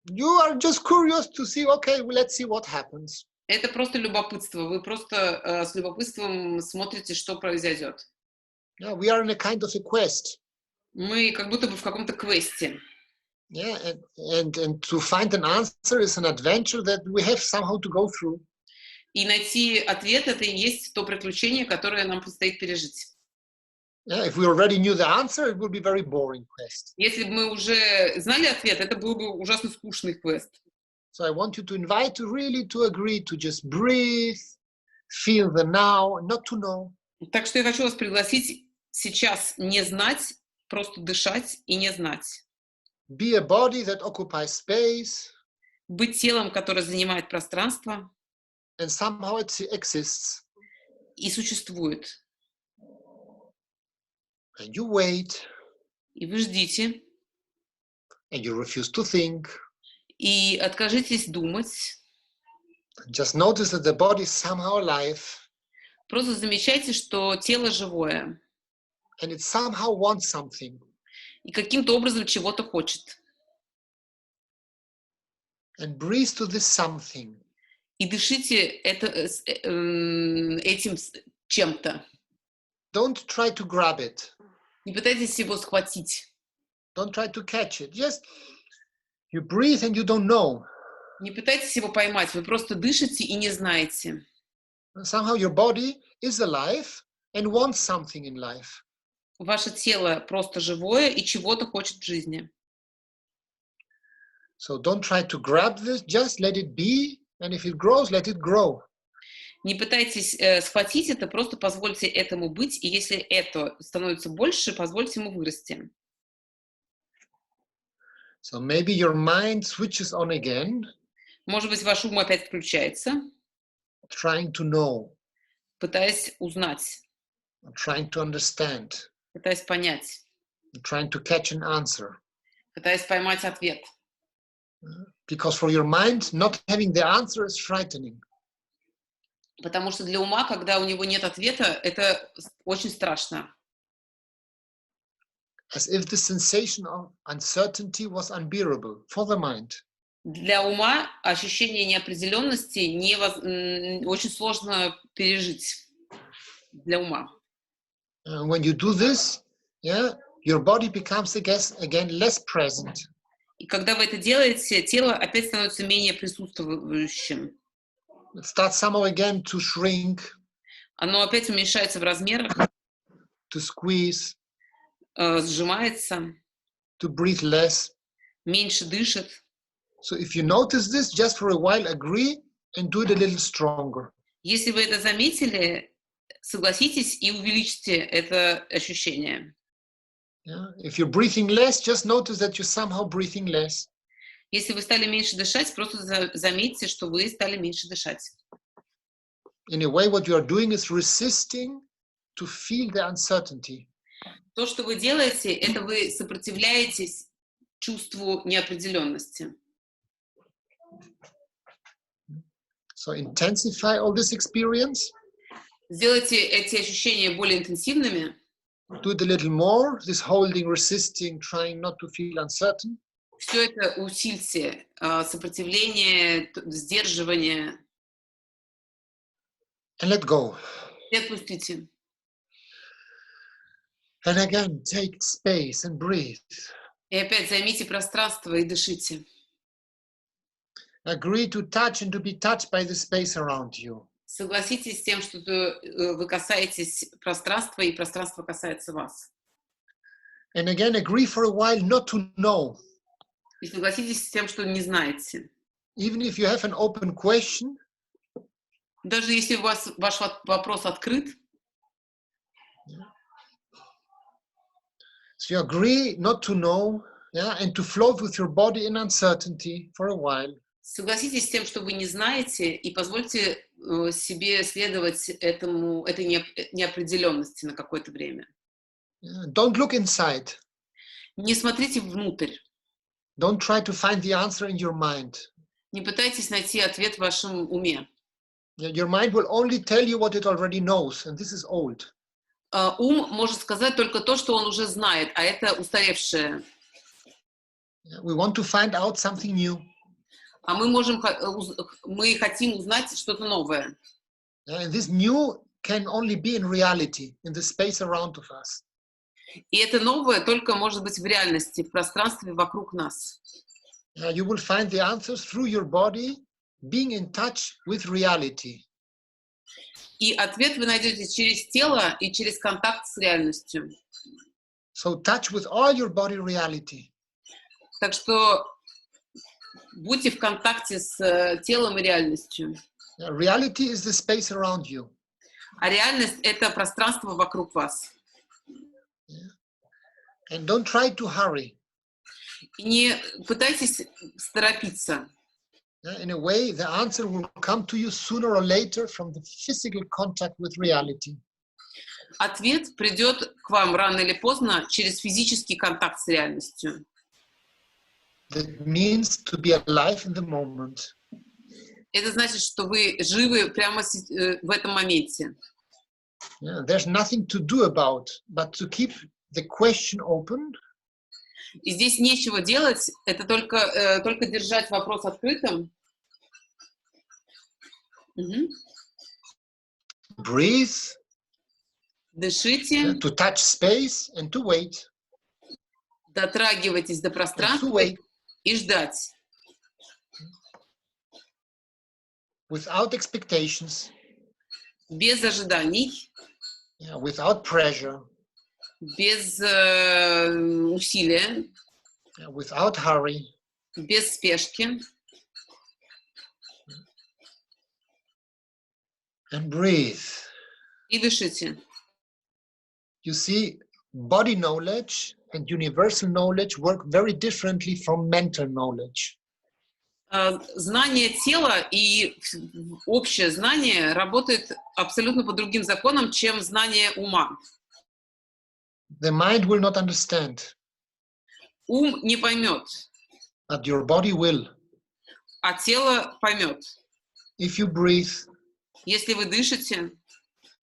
You are just curious to see, okay, well, let's see what happens. Это просто любопытство. Вы просто с любопытством смотрите, что произойдет. Yeah, we are in a kind of a quest. Мы как будто бы в каком-то квесте. Yeah, and to find an answer is an adventure that we have somehow to go through. И найти ответ — это и есть то приключение, которое нам предстоит пережить. Yeah, if we already knew the answer, it would be very boring quest. Если бы мы уже знали ответ, это был бы ужасно скучный квест. So I want you to invite you really to agree to just breathe, feel the now, not to know. Так что я хочу вас пригласить сейчас не знать, просто дышать и не знать. Be a body that occupies space. Быть телом, которое занимает пространство. And somehow it exists. И существует. And you wait. И вы ждите. And you refuse to think. И откажитесь думать. Just notice that the body is somehow alive. Просто замечайте, что тело живое. And it somehow wants something. И каким-то образом чего-то хочет. And breathe to this something. И дышите этим чем-то. Don't try to grab it. Не пытайтесь его схватить. Don't try to catch it. Just you breathe and you don't know. Не пытайтесь его поймать. Вы просто дышите и не знаете. Somehow your body is alive and wants something in life. Ваше тело просто живое и чего-то хочет в жизни. So don't try to grab this. Just let it be. And if it grows, let it grow. Не пытайтесь схватить это, просто позвольте этому быть. И если это становится больше, позвольте ему вырасти. So maybe your mind switches on again. Может быть, ваш ум опять включается, Trying to know. пытаясь узнать, Trying to understand. пытаясь понять, Trying to catch an answer. пытаясь поймать ответ. Because for your mind, not having the answer is frightening. Потому что для ума, когда у него нет ответа, это очень страшно. as if the sensation of uncertainty was unbearable for the mind. Для ума ощущение неопределенности очень сложно пережить для ума. When you do this, your body becomes again less present. И когда вы это делаете, тело опять становится менее присутствующим. It starts somehow again to shrink, Оно опять уменьшается в размерах, to squeeze, сжимается, to breathe less. меньше дышит. So if you notice this, just for a while agree and do it a little stronger. Если вы это заметили, согласитесь и увеличьте это ощущение. If you're breathing less, just notice that you're somehow breathing less. Если вы стали меньше дышать, просто заметьте, что вы стали меньше дышать. In a way, what you are doing is resisting to feel the uncertainty. То, что вы делаете, это вы сопротивляетесь чувству неопределенности. So intensify all this experience. Сделайте эти ощущения более интенсивными. Do it a little more, this holding, resisting, trying not to feel uncertain. Все это усильте, сопротивление, сдерживание. And let go. И отпустите. And again, take space and breathe. И опять займите пространство и дышите. Agree to touch and to be touched by the space around you. Согласитесь с тем, что вы касаетесь пространства, и пространство касается вас. And again, agree for a while not to know. И согласитесь с тем, что не знаете. Even if you have an open question, даже если у вас ваш вопрос открыт, so you agree not to know, and to float with your body in uncertainty for a while. Согласитесь с тем, что вы не знаете, и позвольте себе следовать этой неопределенности на какое-то время. Don't look inside. Не смотрите внутрь. Don't try to find the answer in your mind. Не пытайтесь найти ответ в вашем уме. Your mind will only tell you what it already knows, and this is old. Ум может сказать только то, что он уже знает, а это устаревшее. We want to find out something new. А мы хотим узнать что-то новое. And this new can only be in reality, in the space around of us. И это новое только может быть в реальности, в пространстве вокруг нас. You will find the answers through your body, being in touch with reality. И ответ вы найдете через тело и через контакт с реальностью. So touch with all your body reality. Так что будьте в контакте с телом и реальностью. Reality is the space around you. А реальность — это пространство вокруг вас. And don't try to hurry. И не пытайтесь торопиться. In a way, the answer will come to you sooner or later from the physical contact with reality. Ответ придет к вам рано или поздно через физический контакт с реальностью. That means to be alive in the moment. Это значит, что вы живы прямо в этом моменте. There's nothing to do about, but to keep the question open. И здесь нечего делать, это только держать вопрос открытым. Breathe. Дышите. To touch space and to wait. Дотрагивайтесь до пространства и ждать. Without expectations. Без ожиданий. Without pressure. Без усилия. Without hurry. Без спешки. And breathe. И дышите. You see, body knowledge and universal knowledge work very differently from mental knowledge. Знание тела и общее знание работает абсолютно по другим законам, чем знание ума. The mind will not understand. Ум не поймет. But your body will. А тело поймет. If you breathe. Если вы дышите.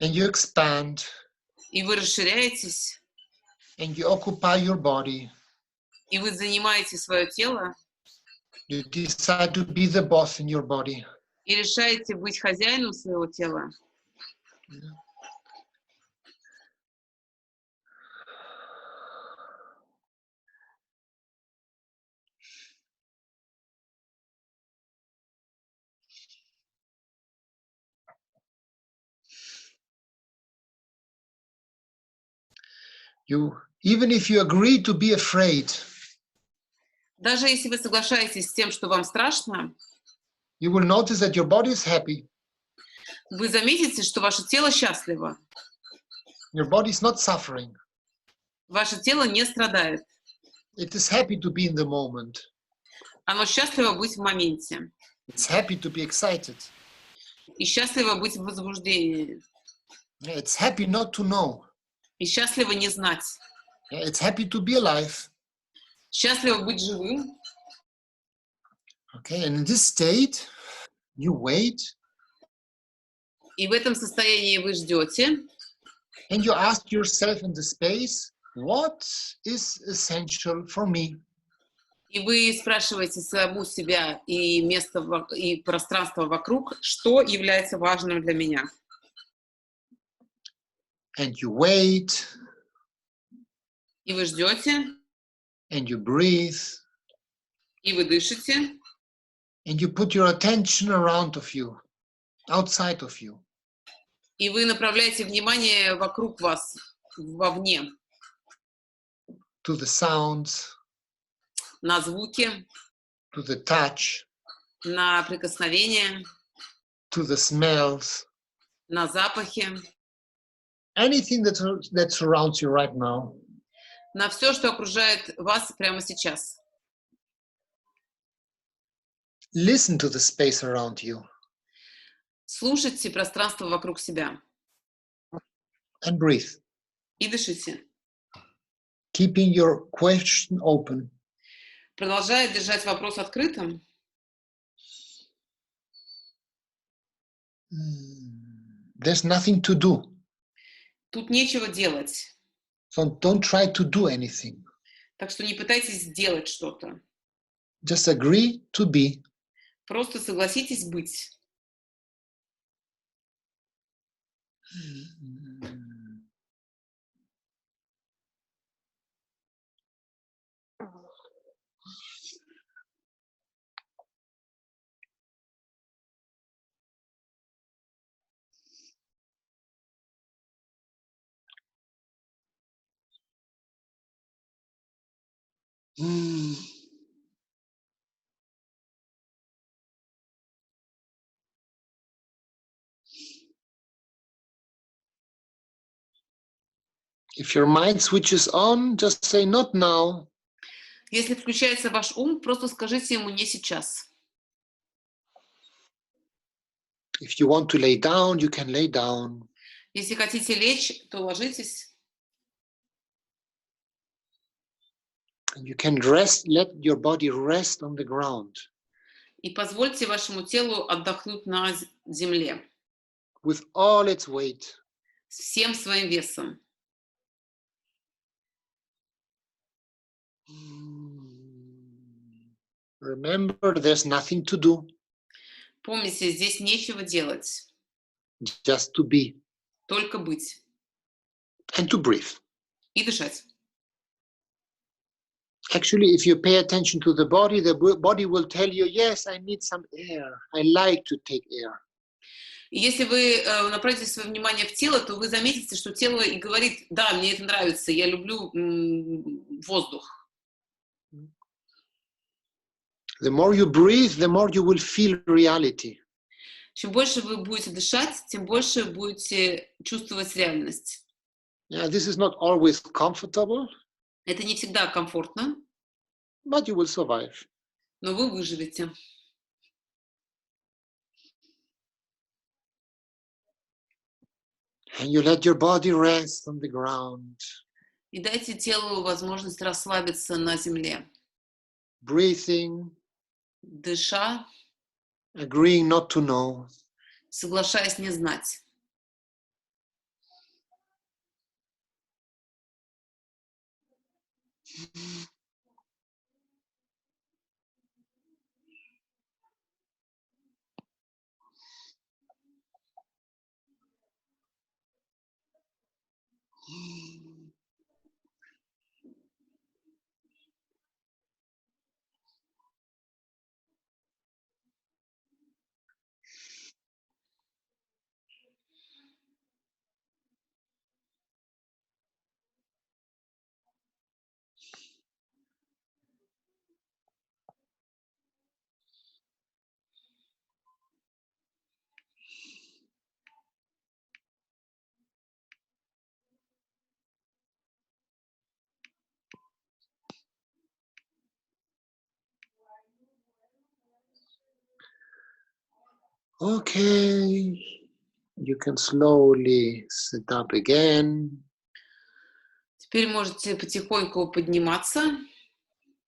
And you expand. И вы расширяетесь. and you occupy your body. и вы занимаете свое тело, You decide to be the boss in your body. и решаете быть хозяином своего тела, Even if you agree to be afraid, даже если вы соглашаетесь с тем, что вам страшно, you will notice that your body is happy. вы заметите, что ваше тело счастливо, Your body is not suffering. ваше тело не страдает, It is happy to be in the moment. оно счастливо быть в моменте, It's happy to be excited. и счастливо быть в возбуждении, It's happy not to know. и счастливо не знать, It's happy to be alive. счастливо быть живым. Okay, and in this state, you wait И в этом состоянии вы ждете, and you ask yourself in the space, what is essential for me? и вы спрашиваете саму себя и место и пространство вокруг, что является важным для меня. And you wait, И вы ждете, and you breathe, и вы дышите, and you put your attention around of you, outside of you, и вы направляете внимание вокруг вас, вовне, to the sounds, на звуки, to the touch, на прикосновения, to the smells, на запахи, anything that surrounds you right now. на все, что окружает вас прямо сейчас. Listen to the space around you Слушайте пространство вокруг себя and breathe, и дышите, keeping your question open. продолжая держать вопрос открытым. There's nothing to do, Тут нечего делать, so don't try to do anything. так что не пытайтесь сделать что-то. Just agree to be. Просто согласитесь быть. If your mind switches on, just say not now. Если включается ваш ум, просто скажите ему «не сейчас». If you want to lay down, you can lay down. Если хотите лечь, то ложитесь. And you can rest, let your body rest on the ground И позвольте вашему телу отдохнуть на земле with all its weight. с всем своим весом. Remember, there's nothing to do, Помните, здесь нечего делать, just to be только быть and to breathe. и дышать. Actually, if you pay attention to the body will tell you, yes, I need some air. I like to take air. И если вы направите свое внимание в тело, то вы заметите, что тело и говорит: да, мне это нравится, я люблю воздух. The more you breathe, the more you will feel reality. Чем больше вы будете дышать, тем больше будете чувствовать реальность. Yeah, this is not always comfortable, Это не всегда комфортно, but you will survive. но вы выживете. And you let your body rest on the ground. И дайте телу возможность расслабиться на земле. Breathing, Дыша, agreeing not to know. соглашаясь не знать. Okay, you can slowly sit up again. Теперь можете потихоньку подниматься.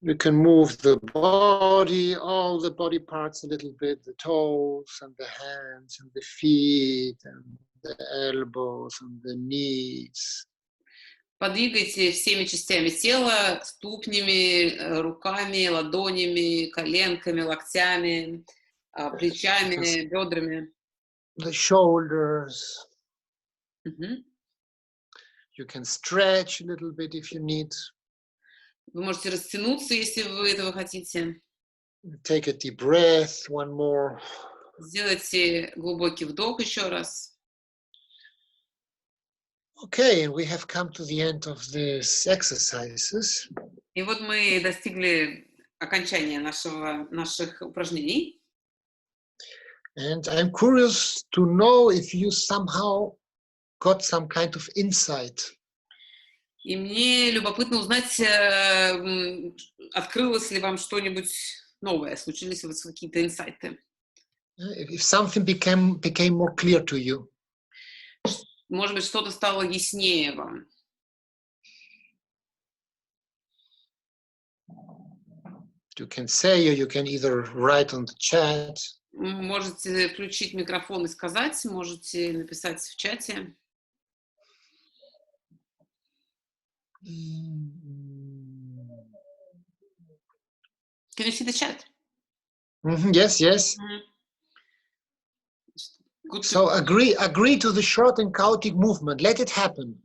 You can move the body, all the body parts a little bit, the toes and the hands and the feet and the elbows and the knees. Подвигайте всеми частями тела, ступнями, руками, ладонями, коленками, локтями, плечами, бедрами. The shoulders. Мгм. You can stretch a little bit if you need. Вы можете растянуться, если вы этого хотите. Take a deep breath, one more. Сделайте глубокий вдох еще раз. Okay, and we have come to the end of these exercises. И вот мы достигли окончания наших упражнений. And I'm curious to know if you somehow got some kind of insight. И мне любопытно узнать, открылось ли вам что-нибудь новое, случились ли у вас какие-то инсайты. If something became more clear to you. Может быть, что-то стало яснее вам. You can say, or you can either write on the chat. Можете включить микрофон и сказать, можете написать в чате. Can you see the chat? Yes, yes. Good to- So agree to the short and chaotic movement. Let it happen.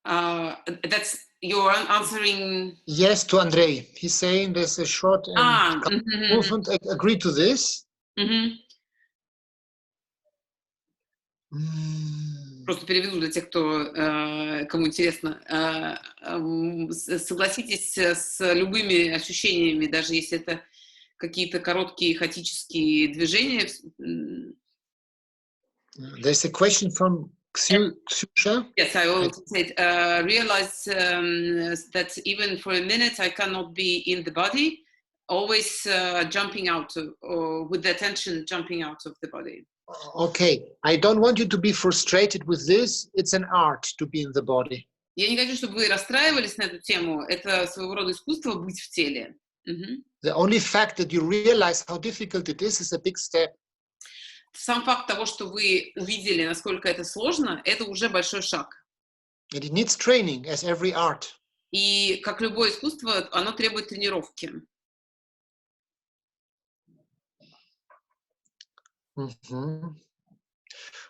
That's you're answering. Yes, to Andrei. He's saying there's a short and chaotic movement. Agree to this. Просто переведу для тех, кому интересно. Согласитесь с любыми ощущениями, даже если это какие-то короткие хаотические движения. There's a question from Ksyusha. Yes, I will say realize that even for a minute I cannot be in the body, always jumping out with the attention jumping out of the body. Okay, I don't want you to be frustrated with this. It's an art to be in the body. Я не хочу, чтобы вы расстраивались на эту тему. Это своего рода искусство быть в теле. The only fact that you realize how difficult it is a big step. Сам факт того, что вы увидели, насколько это сложно, это уже большой шаг. And it needs training, as every art. И как любое искусство, оно требует тренировки.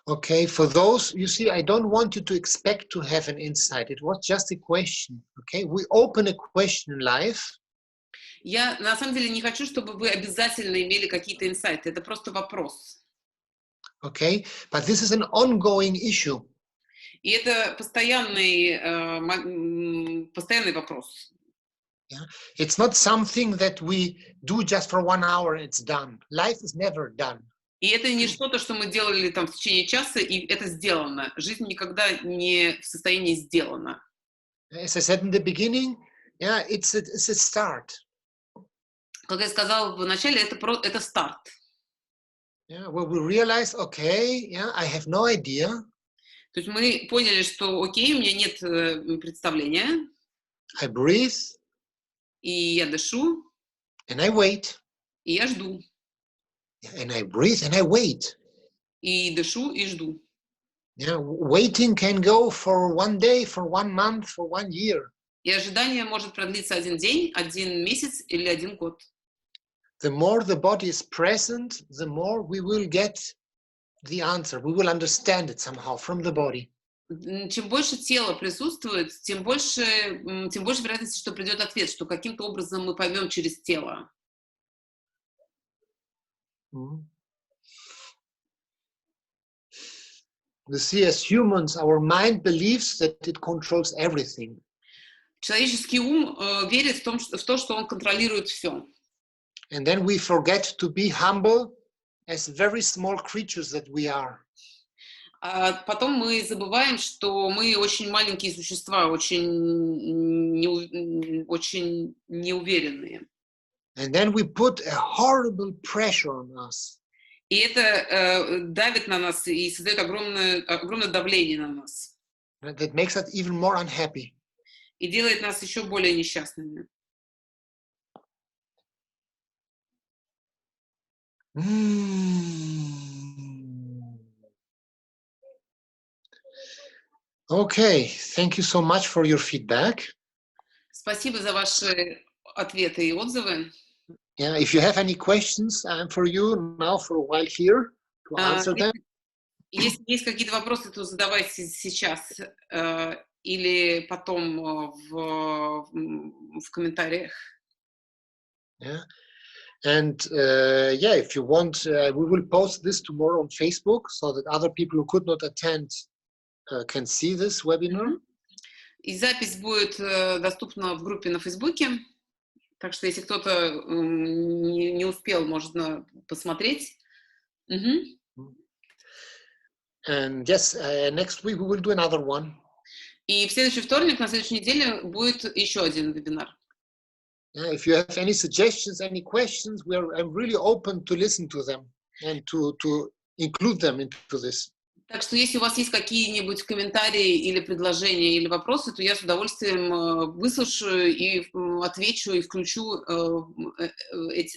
Okay, for those, you see, I don't want you to expect to have an insight. It was just a question, okay? We open a question in life. Я на самом деле не хочу, чтобы вы обязательно имели какие-то инсайты. Это просто вопрос. Okay, but this is an ongoing issue. И это постоянный вопрос. Yeah? It's not something that we do just for 1 hour and it's done. Life is never done. И это не что-то, что мы делали там в течение часа, и это сделано. Жизнь никогда не в состоянии сделана. As I said in the beginning, yeah, it's a start. Как я сказала в начале, это старт. Yeah, where we realize, okay, yeah, I have no idea. То есть мы поняли, что окей, у меня нет представления. I breathe. И я дышу. And I wait. И я жду. And I breathe and I wait. И дышу, и жду. Yeah, waiting can go for 1 day, for 1 month, for 1 year. И ожидание может продлиться 1 день, 1 месяц или 1 год. The more the body is present, the more we will get the answer. We will understand it somehow from the body. Чем больше тело присутствует, тем больше вероятности, что придет ответ, что каким-то образом мы поймем через тело. Mm. You see, as humans, our mind believes that it controls everything. Человеческий ум верит в то, что он контролирует все. And then we forget to be humble as very small creatures that we are. А потом мы забываем, что мы очень маленькие существа, очень неуверенные. And then we put a horrible pressure on us. И это давит на нас и создает огромное давление на нас. That makes us even more unhappy. И делает нас еще более несчастными. Okay, thank you so much for your feedback. Спасибо за ваши ответы и отзывы. Yeah, if you have any questions, I'm for you now for a while here to answer them. Если есть какие-то вопросы, то задавайте сейчас или потом в комментариях. Yeah. And yeah, if you want, we will post this tomorrow on Facebook so that other people who could not attend can see this webinar. И запись будет доступна в группе на Фейсбуке. Так что если кто-то не успел, можно посмотреть. And yes, next week we will do another one. И в следующий вторник, на следующей неделе, будет еще один вебинар. Yeah, if you have any suggestions, any questions, I'm really open to listen to them and to include them into this. Так что если у вас есть какие-нибудь комментарии или предложения или вопросы, то я с удовольствием выслушаю и отвечу и включу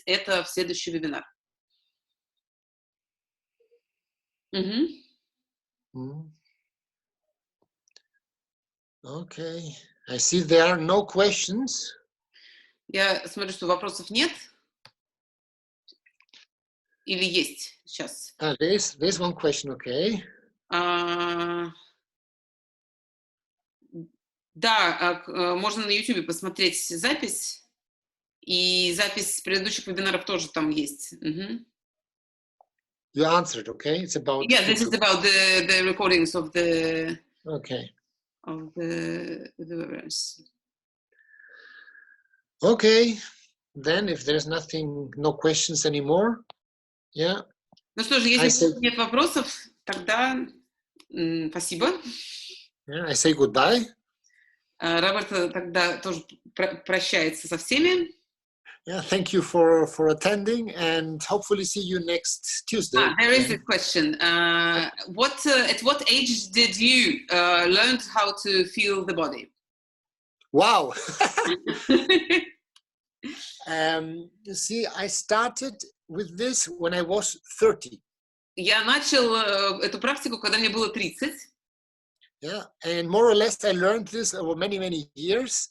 это в следующий вебинар. Okay, I see there are no questions. Я смотрю, что вопросов нет. Или есть сейчас? There's one question, okay. Да, можно на YouTube посмотреть запись, и запись предыдущих вебинаров тоже там есть. You answered, okay? It's about. Yeah, this is about the recordings of the. Okay. Of the webinars. Okay, then if there's no questions anymore, yeah. Ну что же, если нет вопросов, тогда спасибо. Yeah, I say goodbye. Роберто тогда тоже прощается со всеми. Yeah, thank you for attending, and hopefully see you next Tuesday. There is a question. At what age did you learn how to feel the body? Wow. You see, I started with this when I was 30. Я начал эту практику, когда мне было 30. Yeah, and more or less I learned this over many, many years,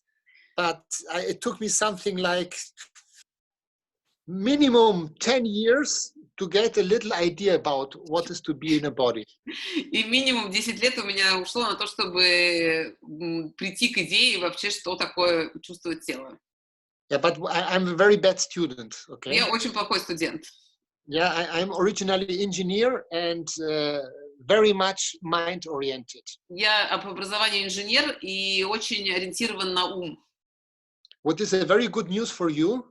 but it took me something like minimum 10 years to get a little idea about what is to be in a body. И минимум 10 лет у меня ушло на то, чтобы прийти к идее вообще, что такое чувствовать тело. Yeah, but I'm a very bad student, okay? Я очень плохой студент. Yeah, I'm originally engineer and very much mind-oriented. Я по образованию инженер и очень ориентирован на ум. What is a very good news for you?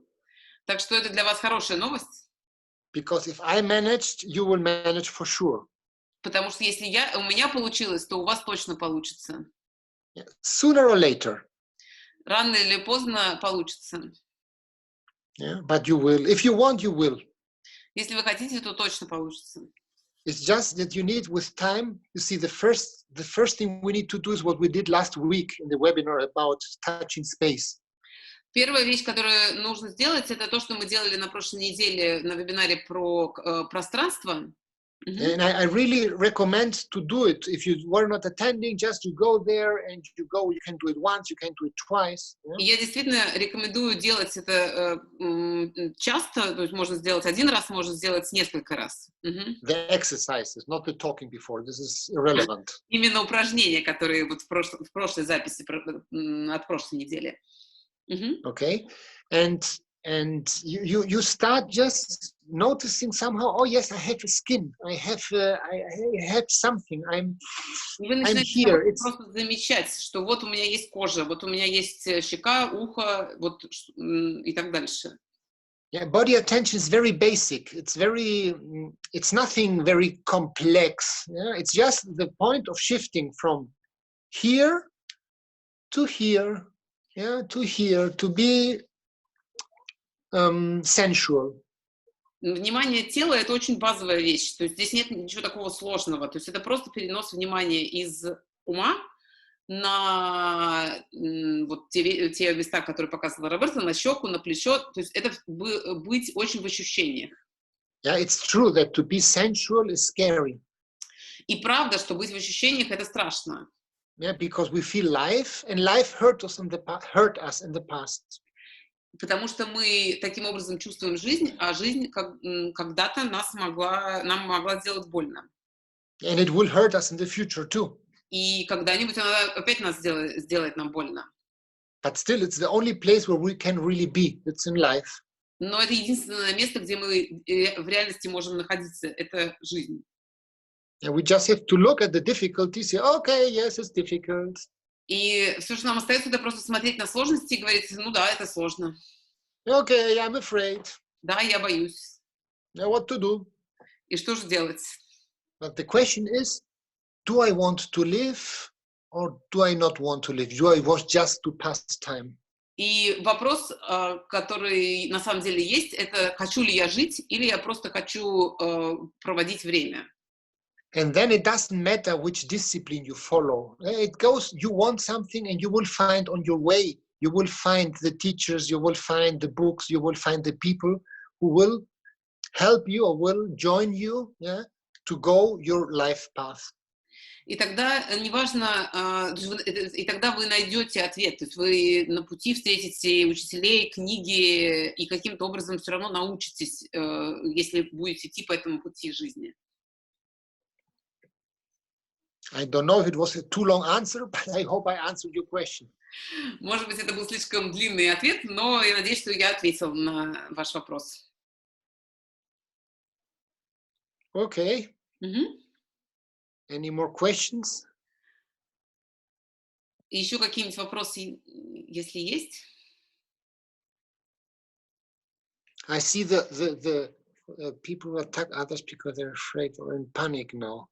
Так что это для вас хорошая новость. Because if I managed, you will manage for sure. Потому что если у меня получилось, то у вас точно получится. Yeah. Sooner or later. Рано или поздно получится. Yeah, but you will. If you want, you will. Если вы хотите, то точно получится. It's just that you need with time. You see, the first thing we need to do is what we did last week in the webinar about touching space. Первая вещь, которую нужно сделать, это то, что мы делали на прошлой неделе на вебинаре про пространство. And I really recommend to do it. If you were not attending, just you go there and you go. You can do it once, you can do it twice. И я действительно рекомендую делать это часто, то есть можно сделать один раз, можно сделать несколько раз. The exercises, not the talking before. This is irrelevant. Именно упражнения, которые вот в прошлой записи от прошлой недели. Okay, and you start just noticing somehow. Oh yes, I have a skin. I have something. I'm here. It's просто замечать, что вот у меня есть кожа, вот у меня есть щека, ухо, вот и так дальше. Yeah, body attention is very basic. It's nothing very complex. Yeah? It's just the point of shifting from here to here, yeah, to here, to be sensual. Внимание тела — это очень базовая вещь. То есть здесь нет ничего такого сложного. То есть это просто перенос внимания из ума на вот те места, которые показывала Роберто, на щеку, на плечо. То есть это быть очень в ощущениях. Yeah, it's true that to be sensual is scary. И правда, что быть в ощущениях — это страшно. Yeah, because we feel life, and life hurt us in the past. Потому что мы таким образом чувствуем жизнь, а жизнь когда-то нам могла сделать больно. And it will hurt us in the future too. И когда-нибудь она опять нас сделает нам больно. But still, it's the only place where we can really be. It's in life. Но это единственное место, где мы в реальности можем находиться. Это жизнь. And we just have to look at the difficulties. Say, okay, yes, it's difficult. И все, что нам остается, это просто смотреть на сложности и говорить, ну да, это сложно. Okay, I'm afraid. Да, я боюсь. Now what to do? И что же делать? But the question is, do I want to live or do I not want to live? Do I want just to pass time? И вопрос, который на самом деле есть, это хочу ли я жить или я просто хочу проводить время. And then it doesn't matter which discipline you follow. It goes, you want something and you will find on your way. You will find the teachers, you will find the books, you will find the people who will help you or will join you, yeah, to go your life path. И тогда неважно, и тогда вы найдете ответ, то есть вы на пути встретите учителей, книги и каким-то образом все равно научитесь, если будете идти по этому пути жизни. I don't know if it was a too long answer, but I hope I answered your question. Может быть, это был слишком длинный ответ, но я надеюсь, что я ответил на ваш вопрос. Okay. Any more questions? Еще какие-нибудь вопросы, если есть? I see the people who attack others because they're afraid or in panic now.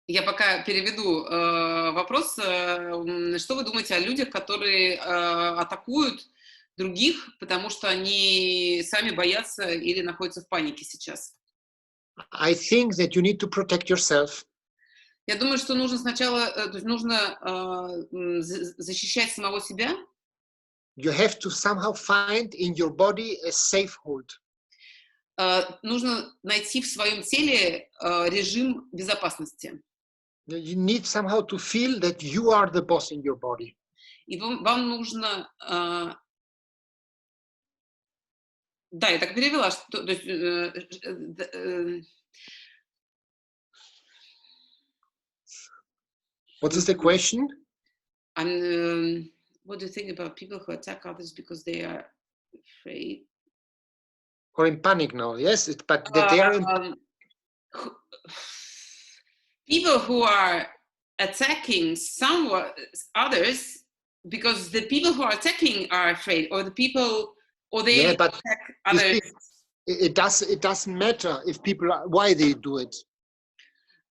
Я пока переведу вопрос. Что вы думаете о людях, которые атакуют других, потому что они сами боятся или находятся в панике сейчас? I think that you need to protect yourself. Я думаю, что нужно сначала, то есть нужно защищать самого себя. You have to somehow find in your body a safe hold. Нужно найти в своем теле режим безопасности. You need somehow to feel that you are the boss in your body. И вам нужно... Да, я так перевела, что... То есть, what is the question? What do you think about people who attack others because they are afraid? Or in panic now, yes, but that they are in... People who are attacking others because the people who are attacking are afraid, or the people, or they attack others. It doesn't matter if people why they do it.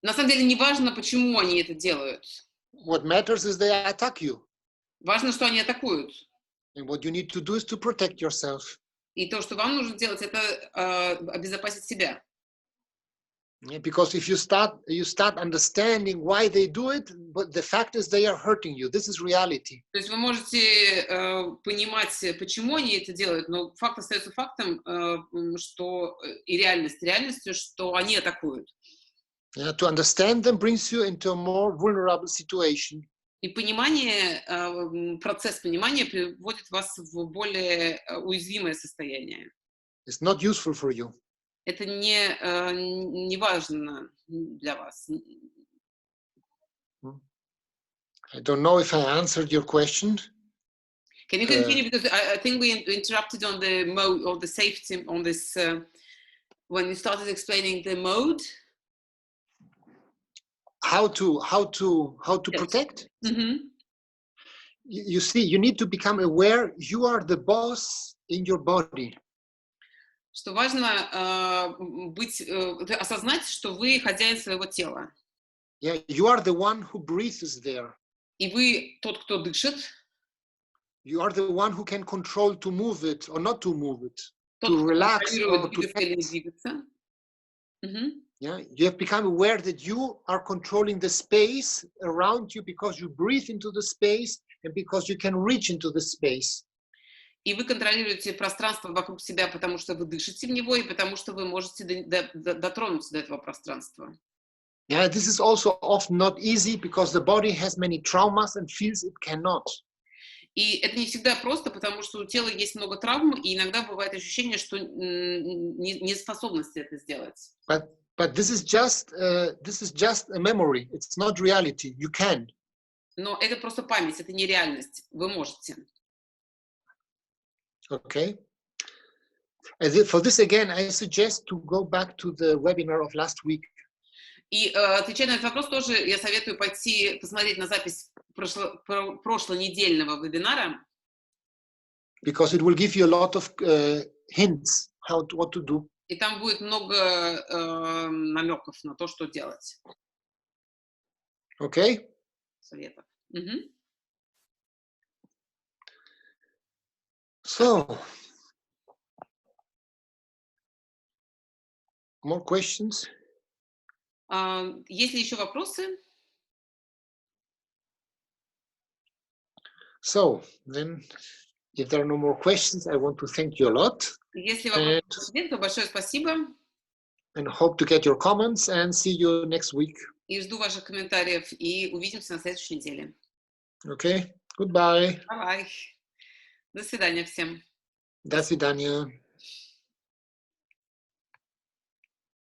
На самом деле не важно, почему они это делают. What matters is they attack you. Важно, что они атакуют. And what you need to do is to protect yourself. И то, что вам нужно делать, это обезопасить себя. Because if you start understanding why they do it, but the fact is they are hurting you. This is reality. То есть вы можете понимать, почему они это делают, но факт остается фактом, что и реальность реальностью, что они атакуют. Yeah, to understand them brings you into a more vulnerable situation. И понимание, процесс понимания приводит вас в более уязвимое состояние. It's not useful for you. Это не важно для вас. I don't know if I answered your question. Can you continue? Because I think we interrupted on the mode, on the safety, on this, when you started explaining the mode. How to Yes. protect? Mm-hmm. You see, you need to become aware you are the boss in your body. Что важно осознать, что вы хозяин своего тела. Yeah, you are the one who breathes there. И вы тот, кто дышит. You are the one who can control to move it or not to move it, Тот, to кто relax or контролирует, to двигаться или не tense. двигаться. Mm-hmm. Yeah, you have become aware that you are controlling the space around you because you breathe into the space and because you can reach into the space. И вы контролируете пространство вокруг себя, потому что вы дышите в него, и потому что вы можете дотронуться до этого пространства. Yeah, this is also often not easy because the body has many traumas and feels it cannot. И это не всегда просто, потому что у тела есть много травм, и иногда бывает ощущение, что неспособности это сделать. But this is just a memory. It's not reality. You can. Но это просто память, это не реальность. Вы можете. Okay. For this again, I suggest to go back to the webinar of last week. И отвечая на этот вопрос, тоже я советую пойти посмотреть на запись прошлонедельного вебинара. Because it will give you a lot of hints what to do. И там будет много намеков на то, что делать. Okay. Советов. Mm-hmm. So, more questions? Есть ли еще вопросы? So, then, if there are no more questions, I want to thank you a lot. Если вопросов нет, то большое спасибо. And hope to get your comments and see you next week. И жду ваших комментариев. И увидимся на следующей неделе. Okay. Goodbye. Bye-bye. До свидания всем. До свидания.